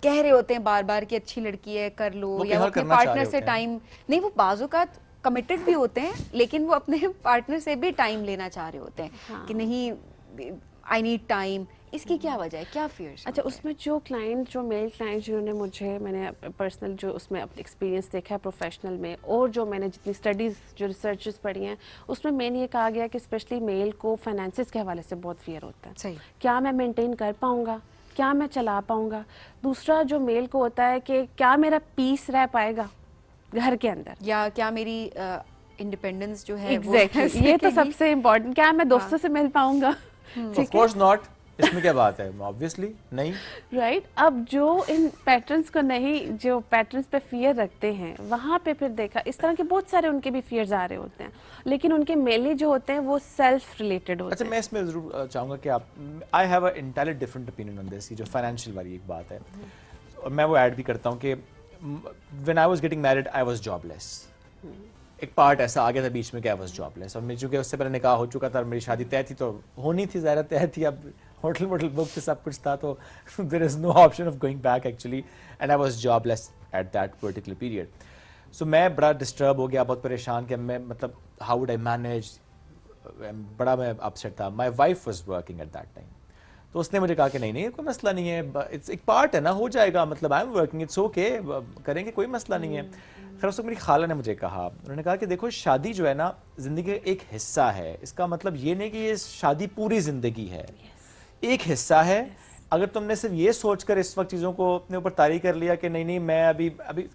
कह रहे होते हैं बार बार कि अच्छी लड़की है कर लो, वो या वो कहीं अपने करना चाह रहे पार्टनर से होते हैं। टाइम नहीं, वो बाजुकात कमिटेड भी होते हैं लेकिन वो अपने पार्टनर से भी टाइम लेना चाह रहे होते हैं कि नहीं आई नीड टाइम। इसकी क्या वजह है, क्या फियर्स? अच्छा, उसमें जो क्लाइंट, जो मेल क्लाइंट जिन्होंने मुझे, मैंने पर्सनल जो उसमें अपना एक्सपीरियंस देखा है प्रोफेशनल में, और जो मैंने जितनी स्टडीज़ जो रिसर्चेस पढ़ी हैं, उसमें मेन ये कहा गया कि स्पेशली मेल को फाइनेंसिस के हवाले से बहुत फियर होता है। सही। क्या मैं मेंटेन कर पाऊँगा, क्या मैं चला पाऊँगा। दूसरा जो मेल को होता है कि क्या मेरा पीस रह पाएगा घर के अंदर, या क्या मेरी इंडिपेंडेंस जो है एग्जैक्टली ये तो सबसे इम्पोर्टेंट, क्या मैं दोस्तों से मिल पाऊँगा। ऑफ कोर्स नॉट, इसमें क्या बात है, ऑब्वियसली नहीं। राइट अब जो इन पैटर्न्स को नहीं, जो पैटर्न्स पे फियर रखते हैं, वहाँ पे फिर देखा इस तरह के बहुत सारे उनके भी फियर्स आ रहे होते हैं, लेकिन उनके मेनली जो होते हैं वो सेल्फ रिलेटेड होते अच्छा, हैं। मैं इसमें जरूर चाहूँगा कि आप, I have a entirely different opinion on this, जो फाइनेंशियल वाली एक बात है, और मैं वो ऐड भी करता हूँ कि when I was getting married I was jobless. एक पार्ट ऐसा आ गया था बीच में कि आई वाज जॉबलेस, और मैं चूंकि उससे पहले निकाह हो चुका था, मेरी शादी तय थी, तो होनी थी, ज़ाहिर तय थी, अब होटल वोटल बुक थे, सब कुछ था, तो there is no option of going back actually, and I was jobless at that particular period. So मैं बड़ा डिस्टर्ब हो गया, बहुत परेशान कि मैं, मतलब हाउ वुड आई मैनेज, बड़ा मैं अपसेट था। My wife was working at that time, तो उसने मुझे कहा कि नहीं नहीं कोई मसला नहीं है, इट्स एक पार्ट है ना, हो जाएगा, मतलब I am working, it's okay, करेंगे, कोई मसला नहीं है। खैर उस वक्त मेरी खाला ने मुझे कहा, उन्होंने कहा कि देखो शादी जो है ना ज़िंदगी का एक हिस्सा है, इसका मतलब ये नहीं कि ये शादी पूरी ज़िंदगी है, एक हिस्सा है। अगर तुमने सिर्फ ये सोचकर इस वक्त चीज़ों को अपने ऊपर तारी कर लिया कि नहीं नहीं मैं अभी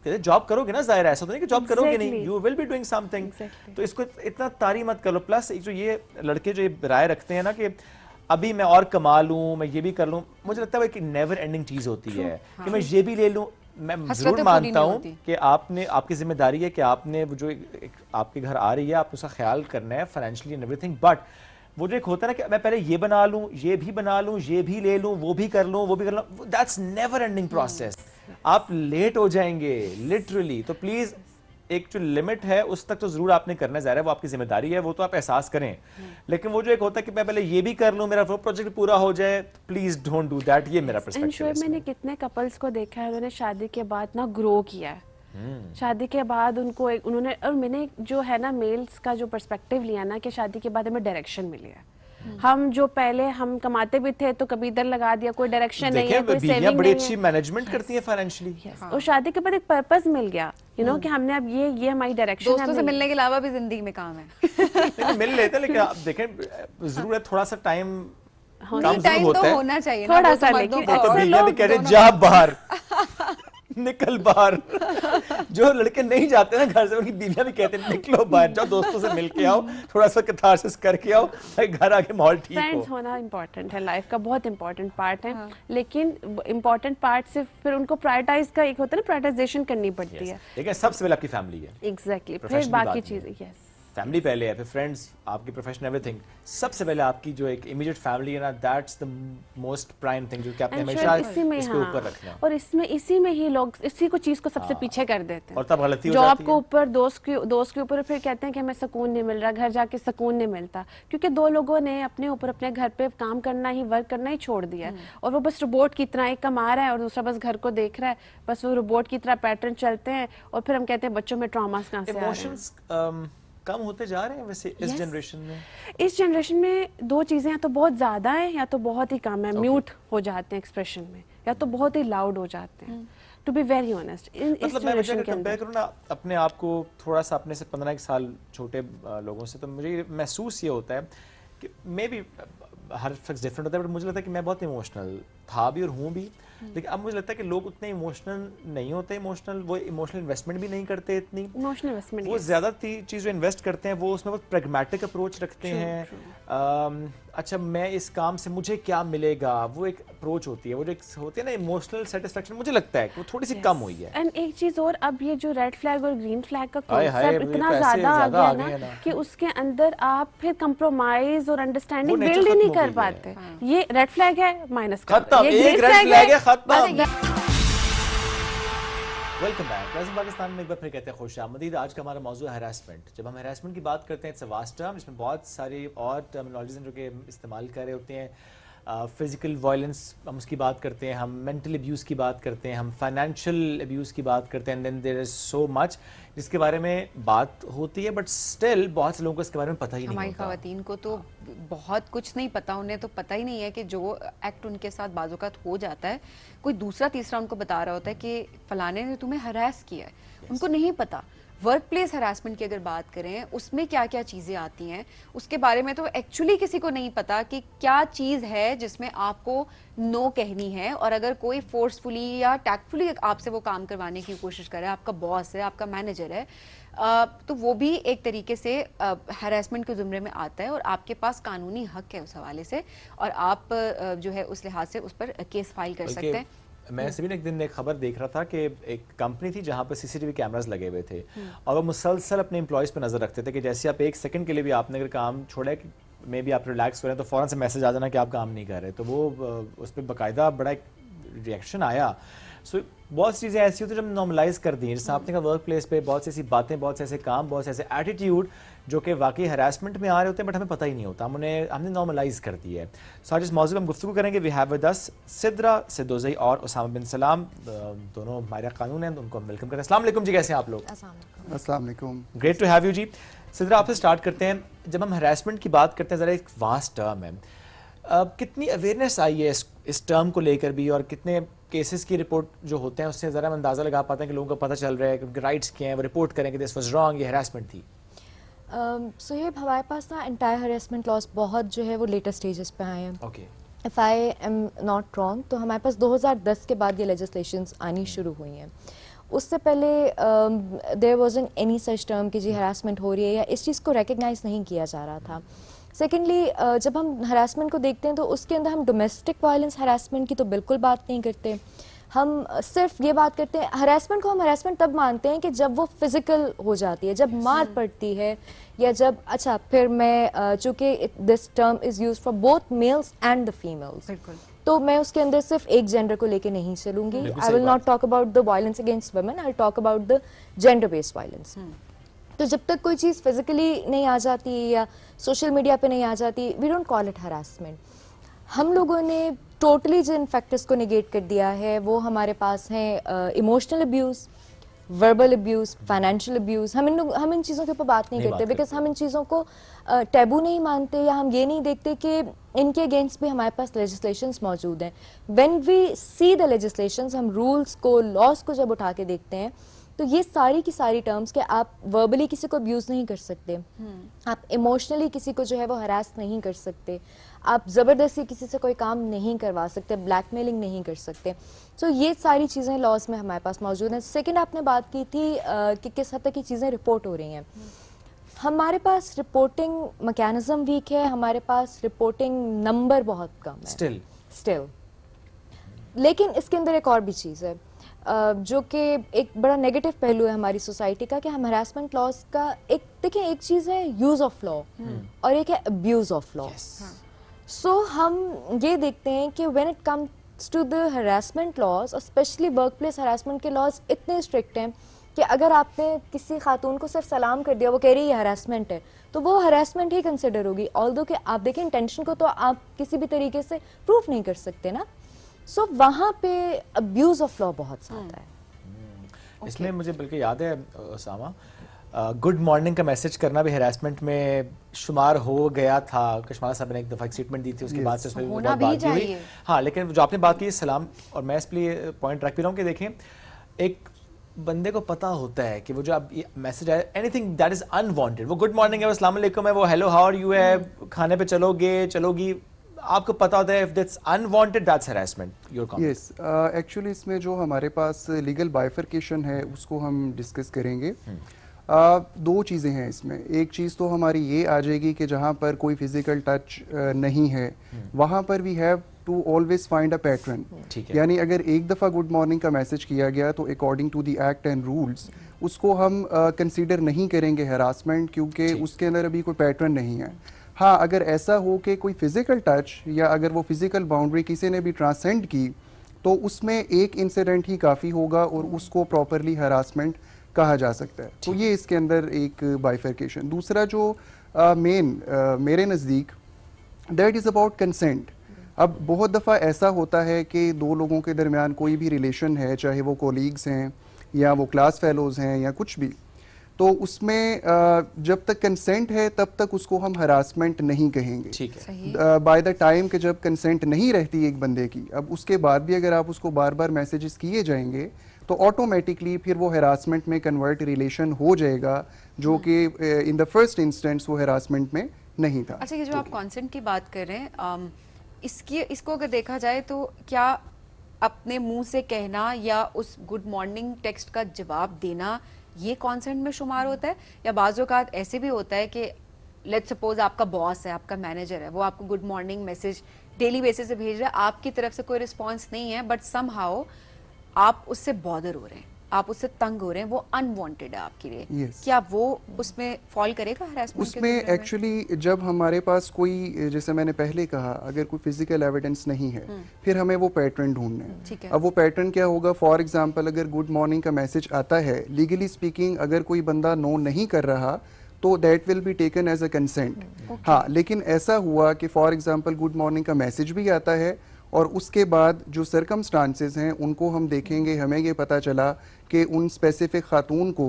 जॉब करोगे ना, जाहिर है ऐसा तो नहीं कि जॉब करोगे नहीं, you will be doing something, तो इसको इतना तारी मत करो। प्लस जो ये लड़के जो ये राय रखते हैं ना कि अभी मैं और कमा लूँ, मैं ये भी कर लूँ, मुझे लगता है कि नेवर एंडिंग चीज़ होती है कि मैं ये भी ले लूँ। मैं जरूर मानता हूँ कि आपने, आपकी जिम्मेदारी है कि आपने वो जो आपके घर आ रही है, आपने उसका ख्याल करना है फाइनेंशियली एंड एवरीथिंग, बट वो जो एक होता है ना कि मैं पहले ये बना लूँ, ये भी बना लूँ, ये भी ले लूँ, वो भी कर लूँ, वो भी कर लूँ, दैट्स नेवर एंडिंग प्रोसेस। आप लेट हो जाएंगे लिटरली, तो प्लीज एक जो लिमिट है उस तक तो जरूर आपने करना है, वो आपकी जिम्मेदारी है, वो तो आप एहसास करें। लेकिन वो जो एक होता है कि मैं पहले ये भी कर लूं, मेरा वो प्रोजेक्ट पूरा हो जाए, प्लीज डोंट डू दैट। ये मेरा पर्सपेक्टिव है। मैंने कितने कपल्स को देखा है, उन्होंने शादी के बाद ना ग्रो किया है, शादी के बाद उनको एक उन्होंने, और मैंने जो है ना मेल्स का जो पर्सपेक्टिव लिया ना कि शादी के बाद हमें डायरेक्शन मिली है। हम जो पहले हम कमाते भी थे तो कभी इधर लगा दिया, कोई डायरेक्शन नहीं है, कोई सेविंग बड़ी नहीं अच्छी है, मैनेजमेंट करती है फाइनेंशियली। और शादी के बाद एक पर्पस मिल गया, यू नो कि हमने अब ये हमारी डायरेक्शन है। दोस्तों से मिलने के अलावा भी जिंदगी में काम है। मिल लेते हैं, लेकिन आप देखें जरूर है थोड़ा सा टाइम टाइम होता तो है, होना चाहिए थोड़ा सा, लेकिन तो भैया भी कह रहे जा बाहर निकल बाहर। जो लड़के नहीं जाते ना घर से, उनकी बीवियां भी कहते हैं निकलो बाहर, जाओ दोस्तों से मिल के आओ, थोड़ा सा कैथारसिस करके आओ, घर आके माहौल ठीक हो। फ्रेंड्स होना इम्पोर्टेंट है, लाइफ का बहुत इम्पोर्टेंट पार्ट है। लेकिन इम्पोर्टेंट पार्ट सिर्फ फिर उनको प्रायोरिटाइज का एक होता है ना, प्रायोरिटाइजेशन करनी पड़ती है। लेकिन सबसे पहले आपकी फैमिली है, एग्जैक्टली, फिर Professional बाकी बात नहीं चीजें। है। यस, फैमिली पहले है, फिर फ्रेंड्स, आपकी प्रोफेशन, एवरीथिंग। सबसे पहले आपकी जो एक इमीडिएट फैमिली है ना, that's the most prime thing जो कि आपने हमेशा इसके ऊपर रखना है। और इसमें इसी में ही लोग इसी को चीज को सबसे पीछे कर देते हैं, और तब गलती हो जॉब जाती को है। ऊपर, दोस्त के ऊपर, फिर कहते हैं कि हमें सुकून नहीं मिल रहा, घर जाके सुकून नहीं मिलता, क्योंकि दो लोगों ने अपने ऊपर अपने घर पे काम करना ही, वर्क करना ही छोड़ दिया है, और वो बस रोबोट की तरह एक कमा रहा है और दूसरा बस घर को देख रहा है, बस वो रोबोट की तरह पैटर्न चलते हैं, और फिर हम कहते हैं बच्चों में ट्रॉमास कहाँ से आ रहे हैं। इमोशंस कम होते जा रहे हैं वैसे इस जनरेशन में। इस जनरेशन में दो चीजें, या तो बहुत ज्यादा है या तो बहुत ही कम है। म्यूट हो जाते हैं एक्सप्रेशन में, या तो बहुत ही लाउड हो जाते हैं, टू बी वेरी ऑनेस्ट। मतलब मैं अगर कंपेयर करूँ ना अपने आप को थोड़ा सा अपने से 15 साल छोटे लोगों से, तो मुझे महसूस ये होता है कि मे भी हर शख्स डिफरेंट होता है, बट मुझे लगता है कि मैं बहुत इमोशनल था भी और हूँ भी, लेकिन अब मुझे लगता है कि लोग उतने इमोशनल नहीं होते, वो इमोशनल इन्वेस्टमेंट भी नहीं करते इतनी। इमोशनल इन्वेस्टमेंट, वो ज्यादा चीज जो इन्वेस्ट करते हैं वो उसमें बहुत प्रैग्मेटिक अप्रोच रखते हैं। अच्छा मैं इस काम से मुझे क्या मिलेगा, वो एक अप्रोच होती है, वो जो होती है ना इमोशनल सेटिस्फेक्शन, मुझे लगता है कि वो थोड़ी सी कम हुई है। एंड एक चीज और, अब ये जो रेड फ्लैग और ग्रीन फ्लैग का हाय हाय, कॉन्सेप्ट इतना ज्यादा आ गया ना कि उसके अंदर आप फिर कंप्रोमाइज और अंडरस्टैंडिंग nature बिल्ड ही नहीं खत्म हो कर गई पाते। ये रेड फ्लैग है, माइनस खत्म, ये एक ग्रीन रेड फ्लैग है, खत्म। बस वेलकम बैक। प्रेजेंट पाकिस्तान में एक बार फिर कहते हैं खुश आमदीद। आज का हमारा मौजूद है हरासमेंट। जब हम हरासमेंट की बात करते हैं, इट्स अ वास्ट टर्म, इसमें बहुत सारी और टर्मिनोलॉजीज हैं जो कि इस्तेमाल कर रहे होते हैं। फिजिकल वायलेंस हम उसकी बात करते हैं, हम मेंटल अब्यूज़ की बात करते हैं, हम फाइनेंशियल अब्यूज़ की बात करते हैं, and then there is so much जिसके बारे में बात होती है, बट स्टिल बहुत से लोगों को इसके बारे में पता ही नहीं हमारी होता। खवातीन को तो बहुत कुछ नहीं पता, उन्हें तो पता ही नहीं है कि जो एक्ट उनके साथ बाज़-औक़ात हो जाता है, कोई दूसरा तीसरा उनको बता रहा होता है कि फलाने ने तुम्हें हरास किया है, उनको नहीं पता। वर्क प्लेस हरासमेंट की अगर बात करें, उसमें क्या क्या चीज़ें आती हैं, उसके बारे में तो एक्चुअली किसी को नहीं पता कि क्या चीज़ है जिसमें आपको नो कहनी है, और अगर कोई फोर्सफुली या टैक्टफुली आपसे वो काम करवाने की कोशिश करे, आपका बॉस है, आपका मैनेजर है, तो वो भी एक तरीके से हरासमेंट के ज़ुमरे में आता है, और आपके पास कानूनी हक है उस हवाले से, और आप जो है उस लिहाज से उस पर केस फाइल कर सकते हैं। मैं सभी ने एक दिन एक खबर देख रहा था कि एक कंपनी थी जहाँ पर सीसीटीवी कैमरास लगे हुए थे, और वो मुसलसल अपने एम्प्लॉयज़ पर नज़र रखते थे कि जैसे आप एक सेकंड के लिए भी आपने अगर काम छोड़ा है कि मे बी आप रिलैक्स हो रहे हैं तो फ़ौरन से मैसेज आ जाना कि आप काम नहीं कर रहे, तो वो उस पर बाकायदा बड़ा एक रिएक्शन आया। सो बहुत सी चीज़ें ऐसी होती हैं जो हम नॉर्मलाइज कर दी हैं, जैसे आपने कहा वर्क प्लेस पे बहुत सी ऐसी बातें, बहुत से ऐसे काम, बहुत से ऐसे एटीट्यूड जो कि वाकई हरासमेंट में आ रहे होते हैं, बट हमें पता ही नहीं होता, हमने नॉर्मलाइज कर दी है। सो आज इस मौजूद हम गुफ्तगू करेंगे। We have with us Sidra Siddozai और उसामा बिन सलाम, दोनों माहिर कानून हैं, उनको हम वेलकम करें। अस्सलाम वालेकुम जी, कैसे हैं आप लोग? अस्सलाम वालेकुम। ग्रेट टू हैव यू जी। सिद्रा, आपसे स्टार्ट करते हैं। जब हम हरासमेंट की बात करते हैं, ज़रा एक वास्ट टर्म है, कितनी अवेयरनेस आई है इस टर्म को लेकर भी, और कितने केसेस की रिपोर्ट जो होते हैं उससे ज़रा हम अंदाज़ा लगा पाते हैं कि लोगों को पता चल रहा है कि उनके राइट्स क्या हैं, वो रिपोर्ट करें कि दिस वाज रॉन्ग, ये हरासमेंट थी? सुहेब, हमारे पास ना एंटायर हरेसमेंट लॉस बहुत जो है वो लेटर स्टेजेस पे आए हैं। Okay. If I am not wrong तो हमारे पास 2010 के बाद ये लेजिस्लेशंस आनी शुरू हुई हैं। उससे पहले there wasn't any such term कि जी हरासमेंट हो रही है, या इस चीज़ को रिकग्नाइज नहीं किया जा रहा था। सेकेंडली, जब हम हरासमेंट को देखते हैं तो उसके अंदर हम डोमेस्टिक वायलेंस हरासमेंट की तो बिल्कुल बात नहीं करते, हम सिर्फ ये बात करते हैं हरासमेंट को। हम हरासमेंट तब मानते हैं कि जब वो फिजिकल हो जाती है, जब मार पड़ती है, या जब अच्छा फिर मैं चूँकि this term is use for both mails and the females, तो मैं उसके अंदर सिर्फ एक जेंडर को लेके नहीं चलूंगी। I will not talk about the violence against women, I will talk about the gender based violence. तो जब तक कोई चीज़ फिजिकली नहीं आ जाती या सोशल मीडिया पे नहीं आ जाती, we don't call it harassment. हम लोगों ने टोटली जिन फैक्टर्स को नेगेट कर दिया है वो हमारे पास हैं emotional abuse, verbal abuse, financial abuse. हम इन चीज़ों के ऊपर बात नहीं करते बिकॉज हम इन चीज़ों को टैबू नहीं मानते, या हम ये नहीं देखते कि इनके अगेंस्ट भी हमारे पास लेजिस्लेशंस मौजूद हैं। When we see the legislations, हम रूल्स को, लॉज को जब उठा के देखते हैं तो ये सारी की सारी टर्म्स के आप वर्बली किसी को अब्यूज़ नहीं कर सकते, आप इमोशनली किसी को जो है वो हरास नहीं कर सकते, आप ज़बरदस्ती किसी से कोई काम नहीं करवा सकते, ब्लैकमेलिंग नहीं कर सकते। सो ये सारी चीज़ें लॉज में हमारे पास मौजूद हैं। सेकेंड, आपने बात की थी कि किस हद तक ये चीज़ें रिपोर्ट हो रही हैं। हमारे पास रिपोर्टिंग मैकेनिज्म वीक है, हमारे पास रिपोर्टिंग नंबर बहुत कम है स्टिल। लेकिन इसके अंदर एक और भी चीज़ है जो कि एक बड़ा नेगेटिव पहलू है हमारी सोसाइटी का, कि हम हरासमेंट लॉज का देखिए एक चीज़ है यूज़ ऑफ लॉ और एक है अब्यूज़ ऑफ लॉ। सो हम ये देखते हैं कि when it comes to the harassment laws और स्पेशली वर्क प्लेस हरासमेंट के लॉज इतने स्ट्रिक्ट हैं कि अगर आपने किसी खातून को सिर्फ सलाम कर दिया, वो कह रही है हरासमेंट है, तो वो हरासमेंट ही कंसिडर होगी। ऑल्दो कि आप देखें इंटेंशन को तो आप किसी भी तरीके से प्रूफ नहीं कर सकते ना। सो वहाँ पे अब्यूज ऑफ लॉ बहुत ज़्यादा है। इसमें मुझे बल्कि याद है उसामा, गुड मॉर्निंग का मैसेज करना भी हरासमेंट में शुमार हो गया था। कश्माला साहब ने एक दफ़ा स्टेटमेंट दी थी, उसके बाद से उसमें बहुत बात हुई। हाँ, लेकिन जो आपने बात की सलाम, और मैं इसलिए पॉइंट रख भी रहा हूँ कि देखें एक बंदे को पता होता है कि वो जो आप मैसेज आया एनीथिंग दैट इज़ अनवांटेड, वो गुड मॉर्निंग है, वो अस्सलाम वालेकुम है, वो हेलो हाउ आर यू है, खाने पे चलोगी, आपको पता होता है if that's unwanted that's harassment. Your comment? Yes, actually इसमें जो हमारे पास लीगल बाइफरकेशन है उसको हम डिस्कस करेंगे। दो चीज़ें हैं इसमें। एक चीज़ तो हमारी ये आ जाएगी कि जहाँ पर कोई फिजिकल टच नहीं है वहाँ पर we have to always find a pattern. यानी अगर एक दफ़ा गुड मॉर्निंग का मैसेज किया गया तो according to the act and rules उसको हम कंसीडर नहीं करेंगे हरासमेंट, क्योंकि उसके अंदर अभी कोई पैटर्न नहीं है। हाँ, अगर ऐसा हो कि कोई फिजिकल टच या अगर वो फिजिकल बाउंड्री किसी ने भी ट्रांसेंड की तो उसमें एक इंसिडेंट ही काफ़ी होगा और उसको प्रॉपरली हरासमेंट कहा जा सकता है। तो ये इसके अंदर एक बाइफरकेशन। दूसरा जो मेरे नज़दीक दैट इज़ अबाउट कंसेंट। अब बहुत दफ़ा ऐसा होता है कि दो लोगों के दरमियान कोई भी रिलेशन है, चाहे वो कोलीग्स हैं या वो क्लास फेलोज़ हैं या कुछ भी, तो उसमें जब तक कंसेंट है तब तक उसको हम हरासमेंट नहीं कहेंगे। ठीक है। बाय द टाइम कि जब कंसेंट नहीं रहती एक बंदे की, अब उसके बाद भी अगर आप उसको बार बार मैसेजेस किए जाएंगे तो ऑटोमेटिकली फिर वो हरासमेंट में कन्वर्ट रिलेशन हो जाएगा, जो कि इन द फर्स्ट इंस्टेंस वो हरासमेंट में नहीं था। अच्छा, ये जो आप कॉन्सेंट की बात कर रहे हैं, इसको अगर देखा जाए तो क्या अपने मुंह से कहना या उस गुड मॉर्निंग टेक्स्ट का जवाब देना ये कॉन्सेंट में शुमार होता है, या बाज़ औक़ात ऐसे भी होता है कि लेट्स सपोज आपका बॉस है, आपका मैनेजर है, वो आपको good morning message daily basis पे भेज रहा है, आपकी तरफ से कोई रिस्पॉन्स नहीं है, बट समहाउ आप उससे बॉदर हो रहे हैं, आप उससे तंग हो रहे हैं, वो अनवांटेड है आपके लिए, Yes. क्या वो उसमें फॉल करेगा हरासमेंट? उसमें एक्चुअली जब हमारे पास कोई, जैसे मैंने पहले कहा, अगर कोई फिजिकल एविडेंस नहीं है फिर हमें वो पैटर्न ढूंढना है। ठीक है। अब वो पैटर्न क्या होगा? फॉर एग्जांपल अगर गुड मॉर्निंग का मैसेज आता है, लीगली स्पीकिंग अगर कोई बंदा नो नहीं कर रहा तो that will be taken as a consent. हाँ, लेकिन ऐसा हुआ कि फॉर एग्जांपल गुड मॉर्निंग का मैसेज भी आता है और उसके बाद जो सर्कमस्टांसेस हैं उनको हम देखेंगे, हमें ये पता चला कि उन स्पेसिफिक खातून को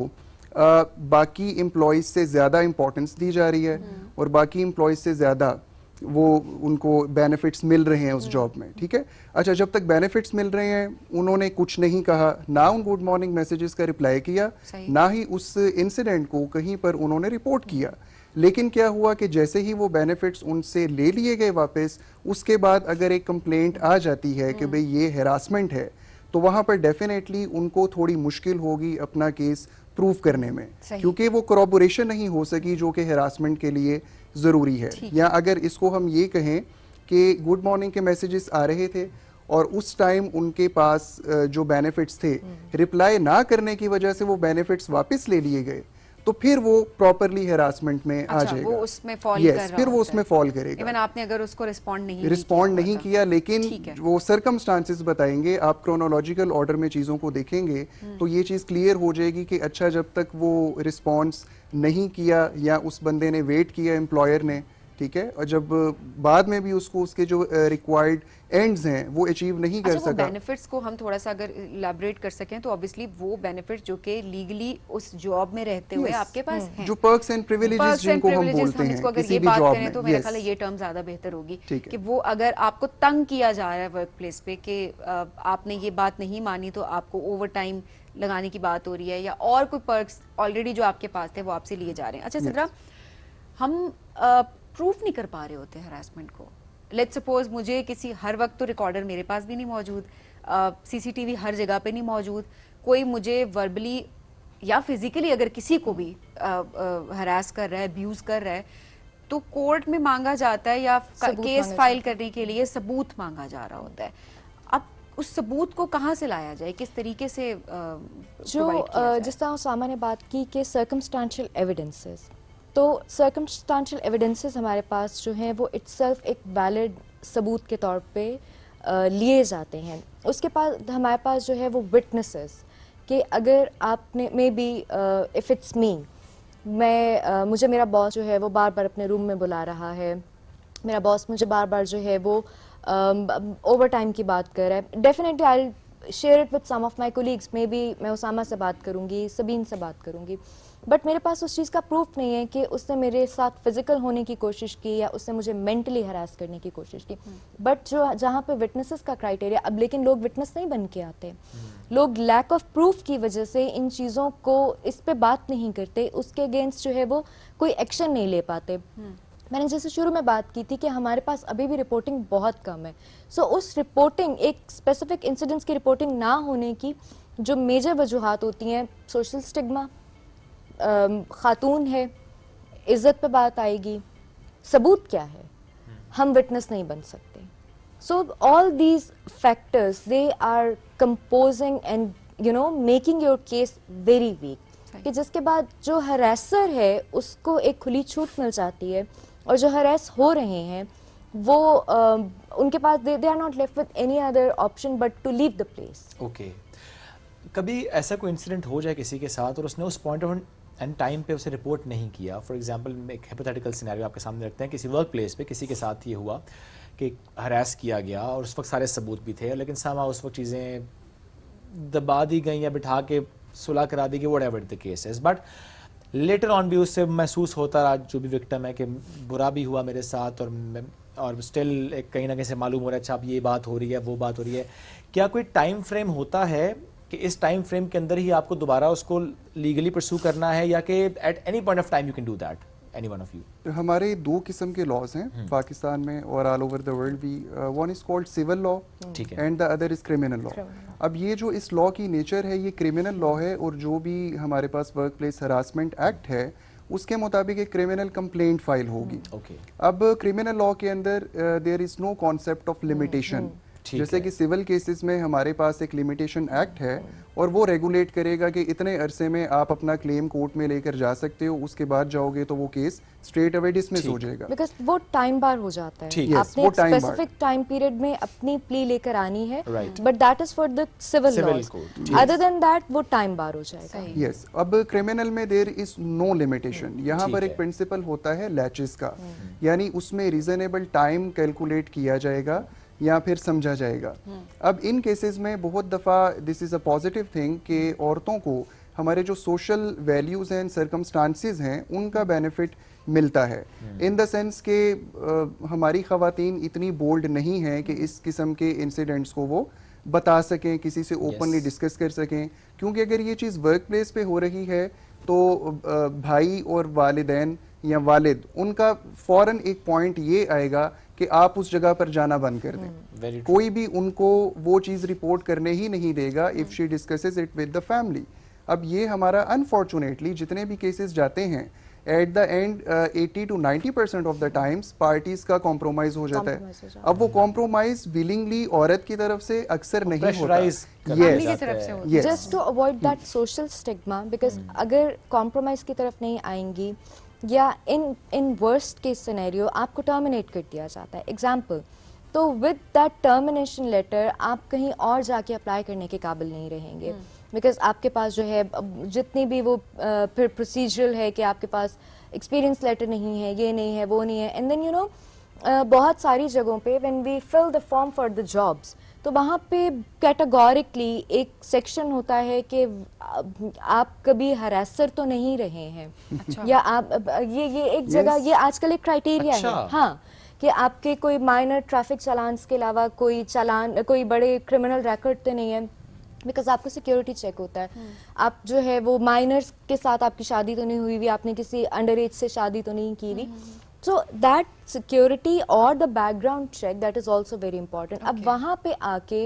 बाकी एम्प्लॉयज़ से ज़्यादा इम्पोर्टेंस दी जा रही है और बाकी एम्प्लॉयज़ से ज़्यादा वो उनको बेनिफिट्स मिल रहे हैं उस जॉब में। ठीक है। अच्छा, जब तक बेनिफिट्स मिल रहे हैं उन्होंने कुछ नहीं कहा, ना उन गुड मॉर्निंग मैसेजेस का रिप्लाई किया, ना ही उस इंसिडेंट को कहीं पर उन्होंने रिपोर्ट किया। लेकिन क्या हुआ कि जैसे ही वो बेनिफिट्स उनसे ले लिए गए वापस, उसके बाद अगर एक कंप्लेंट आ जाती है कि भाई ये हैरासमेंट है, तो वहाँ पर डेफिनेटली उनको थोड़ी मुश्किल होगी अपना केस प्रूव करने में, क्योंकि वो कोरोबोरेशन नहीं हो सकी जो कि हैरासमेंट के लिए ज़रूरी है। या अगर इसको हम ये कहें कि गुड मॉर्निंग के मैसेजेस आ रहे थे और उस टाइम उनके पास जो बेनिफिट्स थे, रिप्लाई ना करने की वजह से वो बेनिफिट्स वापस ले लिए गए, तो फिर वो प्रॉपरली हैरासमेंट में आ जाएगा। वो उसमें फॉल कर रहा फिर वो होता उसमें है। फॉल करेगा। इवन आपने अगर उसको रिस्पॉन्ड नहीं किया, लेकिन वो सर्कमस्टांसेस बताएंगे, आप क्रोनोलॉजिकल ऑर्डर में चीज़ों को देखेंगे तो ये चीज़ क्लियर हो जाएगी कि अच्छा, जब तक वो रिस्पॉन्स नहीं किया या उस बंदे ने वेट किया एम्प्लॉयर ने, ठीक है, और जब बाद में भी उसको उसके जो रिक्वायर्ड एंड्स हैं वो अचीव नहीं कर सका। बेनिफिट्स को हम थोड़ा सा अगर इलैबोरेट कर सकें तो ऑब्वियसली वो बेनिफिट्स जो कि लीगली उस जॉब में रहते हुए आपके पास हैं, जो पर्क्स एंड प्रिविलेजेस जिनको हम बोलते हैं, अगर ये बात करें तो मेरा ख्याल है ये टर्म ज्यादा बेहतर होगी कि वो अगर आपको तंग किया जा रहा है वर्क प्लेस पे कि आपने ये बात नहीं मानी तो आपको ओवर टाइम लगाने की बात हो रही है, या और कोई पर्क्स ऑलरेडी जो आपके पास थे वो आपसे लिए जा रहे हैं। अच्छा सिद्रा, हम प्रूफ नहीं कर पा रहे होते हरासमेंट को। लेट्स सपोज मुझे किसी, हर वक्त तो रिकॉर्डर मेरे पास भी नहीं मौजूद, सीसीटीवी हर जगह पे नहीं मौजूद, कोई मुझे वर्बली या फिजिकली अगर किसी को भी हरास कर रहा है, अब्यूज कर रहा है, तो कोर्ट में मांगा जाता है या केस फाइल करने के लिए सबूत मांगा जा रहा होता है। अब उस सबूत को कहाँ से लाया जाए, किस तरीके से जो जिस तरह उसामा ने बात की कि सर्कमस्टांशियल एविडेंसेस, तो सर्कमस्टांशियल एविडेंसेस हमारे पास जो हैं वो इट्सेल्फ एक वैलिड सबूत के तौर पे लिए जाते हैं। उसके पास हमारे पास जो है वो विटनेसेस, कि अगर आपने may be if it's me, मुझे मेरा बॉस जो है वो बार बार अपने रूम में बुला रहा है, मेरा बॉस मुझे बार बार जो है वो ओवर टाइम की बात कर रहा है, definitely I share it with some of my colleagues, maybe मैं उसामा से बात करूँगी, सबीन से बात करूँगी, बट मेरे पास उस चीज़ का प्रूफ नहीं है कि उसने मेरे साथ फिजिकल होने की कोशिश की या उसने मुझे मेंटली हरास करने की कोशिश की। बट जो जहाँ पे विटनेसेस का क्राइटेरिया, अब लेकिन लोग विटनेस नहीं बन के आते, लोग लैक ऑफ प्रूफ की वजह से इन चीज़ों को, इस पे बात नहीं करते, उसके अगेंस्ट जो है वो कोई एक्शन नहीं ले पाते। मैंने जैसे शुरू में बात की थी कि हमारे पास अभी भी रिपोर्टिंग बहुत कम है। सो उस रिपोर्टिंग, एक स्पेसिफिक इंसिडेंट्स की रिपोर्टिंग ना होने की जो मेजर वजूहात होती हैं, सोशल स्टिग्मा, खातून है, इज्जत पे बात आएगी, सबूत क्या है, हम विटनेस नहीं बन सकते। So all these factors they are composing and making your case very weak, कि जिसके बाद जो हरासर है उसको एक खुली छूट मिल जाती है और जो हरास हो रहे हैं वो उनके पास they are not left with any other option but to leave the place. Okay, कभी ऐसा कोई इंसिडेंट हो जाए किसी के साथ और उसने उस पॉइंट ऑफ एंड टाइम पे उसे रिपोर्ट नहीं किया, फॉर एग्जांपल एक हाइपोथेटिकल सिनेरियो आपके सामने रखते हैं, किसी वर्क प्लेस पे किसी के साथ ये हुआ कि हरास किया गया और उस वक्त सारे सबूत भी थे, लेकिन सामा उस वक्त चीज़ें दबा दी गई या बिठा के सुलह करा दी गई, whatever the case is. But later on भी उससे महसूस होता रहा जो भी विक्टिम है कि बुरा भी हुआ मेरे साथ, और स्टिल एक कहीं ना कहीं से मालूम हो रहा है अच्छा अब ये बात हो रही है, वो बात हो रही है। क्या कोई टाइम फ्रेम होता है कि इस टाइम फ्रेम के अंदर ही आपको दोबारा उसको लीगली परस्यू करना है, या कि at any point of time you can do that, any one of you? हमारे दो किस्म के लॉज हैं पाकिस्तान में और ऑल ओवर द वर्ल्ड भी। One is called civil law and the other is criminal law. अब ये जो इस लॉ की नेचर है ये क्रिमिनल लॉ है, और जो भी हमारे पास वर्क प्लेस हरासमेंट एक्ट है उसके मुताबिक एक क्रिमिनल कंप्लेंट फाइल होगी। अब क्रिमिनल लॉ के अंदर there is no concept of limitation. जैसे कि सिविल केसेस में हमारे पास एक लिमिटेशन एक्ट है और वो रेगुलेट करेगा कि इतने अरसे में आप अपना क्लेम कोर्ट में लेकर जा सकते हो, उसके बाद जाओगे तो वो केस स्ट्रेट अवे डिसमिस हो जाएगा, बिकॉज़ वो टाइम बार हो जाता है। Yes, आपने एक स्पेसिफिक टाइम पीरियड में अपनी प्ली लेकर आनी है, but that is for the civil laws. Other than that वो टाइम बार हो जाएगा। यस, अब क्रिमिनल में देयर इज नो लिमिटेशन। यहाँ पर एक प्रिंसिपल होता है लैचेस का, यानी उसमें रीजनेबल टाइम कैलकुलेट किया जाएगा या फिर समझा जाएगा। अब इन केसेस में बहुत दफ़ा this is a positive thing कि औरतों को हमारे जो सोशल वैल्यूज़ एंड सर्कमस्टांसेस हैं उनका बेनिफिट मिलता है, इन द सेंस के हमारी ख़वातीन इतनी बोल्ड नहीं हैं कि इस किस्म के इंसिडेंट्स को वो बता सकें, किसी से ओपनली डिस्कस कर सकें, क्योंकि अगर ये चीज़ वर्क प्लेस पे हो रही है तो भाई और वालिदैन या वालिद उनका फ़ौरन एक पॉइंट ये आएगा कि आप उस जगह पर जाना बंद कर दें। कोई भी उनको वो चीज़ रिपोर्ट करने ही नहीं देगा if she discusses it with the family. अब ये हमारा अनफॉर्चुनेटली जितने भी केसेस जाते हैं at the end 80 to 90% of the times parties का कॉम्प्रोमाइज हो जाता है। अब वो कॉम्प्रोमाइज विलिंगली औरत की तरफ से अक्सर नहीं होता, just to avoid that social stigma, because अगर कॉम्प्रोमाइज की तरफ नहीं आएंगी या इन वर्स्ट केस सिनेरियो आपको टर्मिनेट कर दिया जाता है, एग्जाम्पल, तो विद दैट टर्मिनेशन लेटर आप कहीं और जाके अप्लाई करने के काबिल नहीं रहेंगे, बिकॉज आपके पास जो है जितनी भी वो फिर प्रोसीजरल है कि आपके पास एक्सपीरियंस लेटर नहीं है, ये नहीं है, वो नहीं है, एंड देन यू नो बहुत सारी जगहों पे when we fill the form for the jobs तो वहाँ पे कैटेगोरिकली एक सेक्शन होता है कि आप कभी हरासर तो नहीं रहे हैं। अच्छा। या आप ये एक जगह ये आजकल एक क्राइटेरिया है, हाँ, कि आपके कोई माइनर ट्रैफिक चालान्स के अलावा कोई बड़े क्रिमिनल रिकॉर्ड तो नहीं है, बिकॉज आपको सिक्योरिटी चेक होता है। आप जो है वो माइनर्स के साथ आपकी शादी तो नहीं हुई हुई, आपने किसी अंडर एज से शादी तो नहीं की हुई, so that security or the background check that is also very important। अब वहाँ पे आके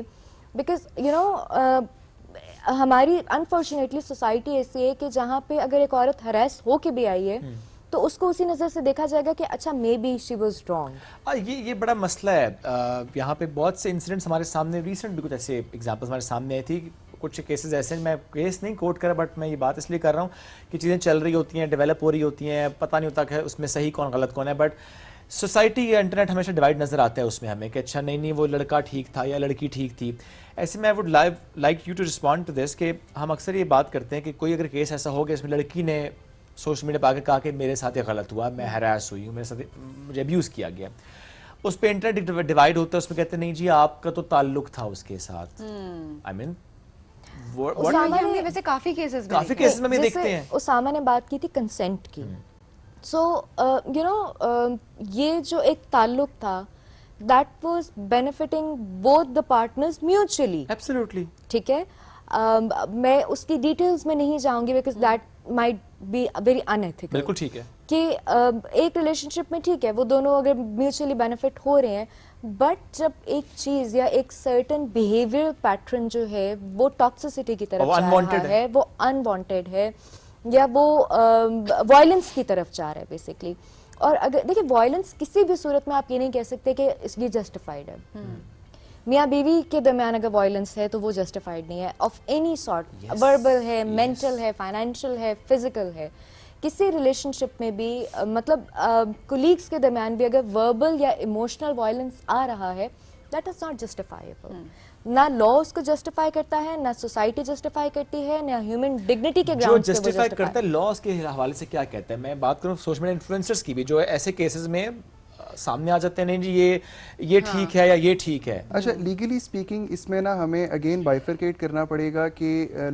because you know हमारी unfortunately society ऐसी है कि जहाँ पे अगर एक औरत harass हो के भी आई है तो उसको उसी नज़र से देखा जाएगा कि अच्छा may be she was wrong. ये बड़ा मसला है। यहाँ पे बहुत से इंसिडेंट्स हमारे सामने रिसेंट भी कुछ ऐसे एग्जांपल्स हमारे सामने आई थी, कुछ केसेस ऐसे हैं, मैं केस नहीं कोट कर रहा बट मैं ये बात इसलिए कर रहा हूँ कि चीज़ें चल रही होती हैं, डेवलप हो रही होती हैं, पता नहीं होता कि उसमें सही कौन गलत कौन है, बट सोसाइटी या इंटरनेट हमेशा डिवाइड नज़र आता है उसमें हमें कि अच्छा नहीं वो लड़का ठीक था या लड़की ठीक थी। ऐसे में I would like you to respond to this कि हम अक्सर ये बात करते हैं कि कोई अगर केस ऐसा हो गया इसमें लड़की ने सोशल मीडिया पर आकर कहा कि मेरे साथ ये गलत हुआ, मैं हरास हुई हूँ, मेरे साथ मुझे अब्यूज़ किया गया, उस पर इंटरनेट डिवाइड होता है, उसमें कहते नहीं जी आपका तो ताल्लुक था उसके साथ। आई मीन हमने वैसे काफी केसेस में भी देखते हैं। उसामा ने बात की थी कंसेंट की, सो यू नो ये जो एक ताल्लुक था that was benefiting both the partners mutually. Absolutely ठीक है, मैं उसकी डिटेल्स में नहीं जाऊंगी because that might be very unethical. बिल्कुल ठीक है कि एक रिलेशनशिप में ठीक है वो दोनों अगर म्यूचुअली बेनिफिट हो रहे हैं, बट जब एक चीज या एक सर्टेन बिहेवियर पैटर्न जो है वो टॉक्सिसिटी की तरफ जा रहा है, वो अनवांटेड है या वो वायलेंस की तरफ जा रहा है बेसिकली। और अगर देखिए वायलेंस किसी भी सूरत में आप ये नहीं कह सकते कि ये जस्टिफाइड है। मियाँ बीवी के दरमियान अगर वायलेंस है तो वो जस्टिफाइड नहीं है ऑफ एनी सॉर्ट, वर्बल है, मेंटल है, फाइनेंशियल है, फिजिकल है। किसी रिलेशनशिप में भी मतलब कोलीग्स के दरमियान भी अगर वर्बल या इमोशनल वायलेंस आ रहा है दैट इज नॉट जस्टिफाइबल। ना लॉ उसको जस्टिफाई करता है, ना सोसाइटी जस्टिफाई करती है, ना ह्यूमन डिग्निटी के ग्राउंड पे वो जस्टिफाई करता है। लॉ के हवाले से क्या कहता है, मैं बात करूं सोशल मीडिया इन्फ्लुएंसर्स की भी, जो ऐसे केसेस में सामने आ जाते हैं नहीं जी ये ठीक है या ये ठीक है। अच्छा, लीगली स्पीकिंग इसमें ना हमें अगेन बाइफरकेट करना पड़ेगा कि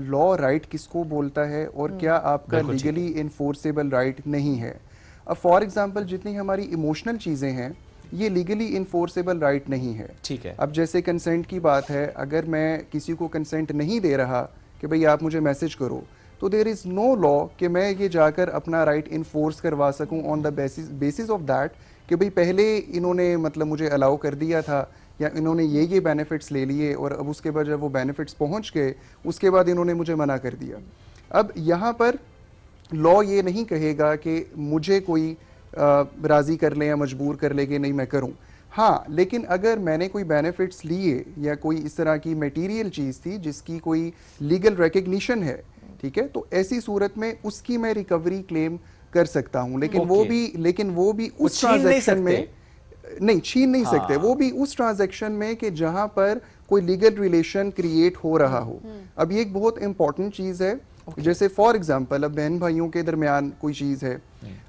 लॉ राइट किसको बोलता है और क्या आपका लीगली इन्फोर्सेबल राइट नहीं है। अब फॉर एग्जांपल जितनी हमारी इमोशनल चीज़ें हैं ये लीगली इन्फोर्सेबल राइट नहीं है। ठीक है। अब जैसे कंसेंट की बात है, अगर मैं किसी को कंसेंट नहीं दे रहा कि भाई आप मुझे मैसेज करो, तो देयर इज़ नो लॉ कि मैं ये जाकर अपना राइट इन्फोर्स करवा सकूं on the basis of that कि भाई पहले इन्होंने मतलब मुझे अलाउ कर दिया था या इन्होंने ये बेनिफिट्स ले लिए और अब उसके बाद जब वो बेनिफिट्स पहुंच गए उसके बाद इन्होंने मुझे मना कर दिया। अब यहाँ पर लॉ ये नहीं कहेगा कि मुझे कोई राज़ी कर ले या मजबूर कर ले कि नहीं मैं करूं। हाँ, लेकिन अगर मैंने कोई बेनिफिट्स लिए या कोई इस तरह की मटेरियल चीज़ थी जिसकी कोई लीगल रिकग्निशन है, ठीक है, तो ऐसी सूरत में उसकी मैं रिकवरी क्लेम कर सकता हूं। लेकिन वो भी उस ट्रांजैक्शन में नहीं छीन नहीं सकते, वो भी उस ट्रांजैक्शन में कि जहां पर कोई लीगल रिलेशन क्रिएट हो रहा हो। अब ये एक बहुत इंपॉर्टेंट चीज़ है। जैसे फॉर एग्जांपल अब बहन भाइयों के दरमियान कोई चीज़ है,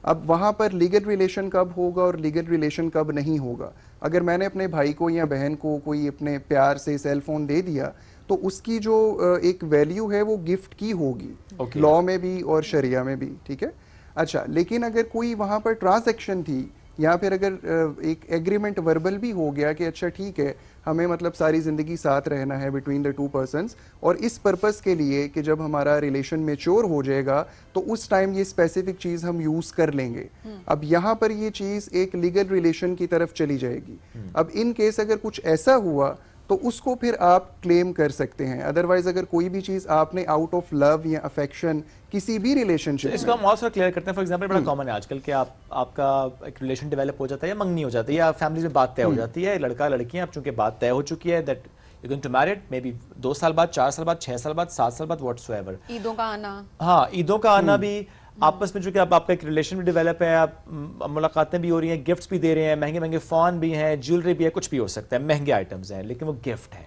अब वहाँ पर लीगल रिलेशन कब होगा और लीगल रिलेशन कब नहीं होगा। अगर मैंने अपने भाई को या बहन को कोई अपने प्यार से सेल फोन दे दिया तो उसकी जो एक वैल्यू है वो गिफ्ट की होगी, लॉ में भी और शरिया में भी, ठीक है। अच्छा, लेकिन अगर कोई वहाँ पर ट्रांजैक्शन थी या फिर अगर एक एग्रीमेंट वर्बल भी हो गया कि अच्छा ठीक है हमें मतलब सारी ज़िंदगी साथ रहना है बिटवीन द टू पर्सन्स और इस पर्पस के लिए कि जब हमारा रिलेशन मेच्योर हो जाएगा तो उस टाइम ये स्पेसिफिक चीज़ हम यूज़ कर लेंगे। अब यहाँ पर ये चीज़ एक लीगल रिलेशन की तरफ चली जाएगी। अब इन केस अगर कुछ ऐसा हुआ तो उसको फिर आप क्लेम कर सकते हैं। अदरवाइज अगर कोई भी चीज़ आपने आउट ऑफ लव या अफेक्शन किसी भी रिलेशनशिप इसको हम और क्लियर करते हैं। फॉर एग्जांपल बड़ा कॉमन है आजकल कि आपका एक रिलेशन डेवलप हो जाता है या मंगनी हो जाती है या फैमिली में बात तय हो जाती है, लड़का लड़कियां, अब चूंकि बात तय हो चुकी है that you going to married, maybe 2 साल बाद, 4 साल बाद, 6 साल बाद, 7 साल बाद, व्हाटसोएवर। ईदों का आना, हाँ, ईदों का आना भी आपस में, जो कि आपका एक रिलेशन भी डेवलप है, आप मुलाकातें भी हो रही हैं, गिफ्ट्स भी दे रहे हैं, महंगे महंगे फ़ोन भी हैं, ज्वेलरी भी है, कुछ भी हो सकता है, महंगे आइटम्स हैं, लेकिन वो गिफ्ट है।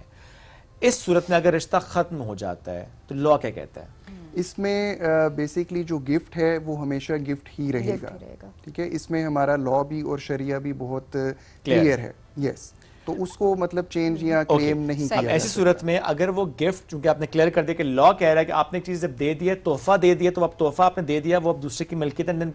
इस सूरत में अगर रिश्ता ख़त्म हो जाता है तो लॉ क्या कहता है? इसमें बेसिकली जो गिफ्ट है वो हमेशा गिफ्ट ही रहेगा, ठीक है। इसमें हमारा लॉ भी और शरिया भी बहुत क्लियर है। यस, तो उसको मतलब चेंज या क्लेम नहीं किया। ऐसी सूरत में अगर वो गिफ्ट, चूंकि आपने क्लियर कर दिया कि लॉ कह रहा है कि आपने एक चीज़ जब दे दी है, तोहफा दे दिया, तो अब तोहफा आपने दे दिया, वो अब दूसरे की मिल्कियत है,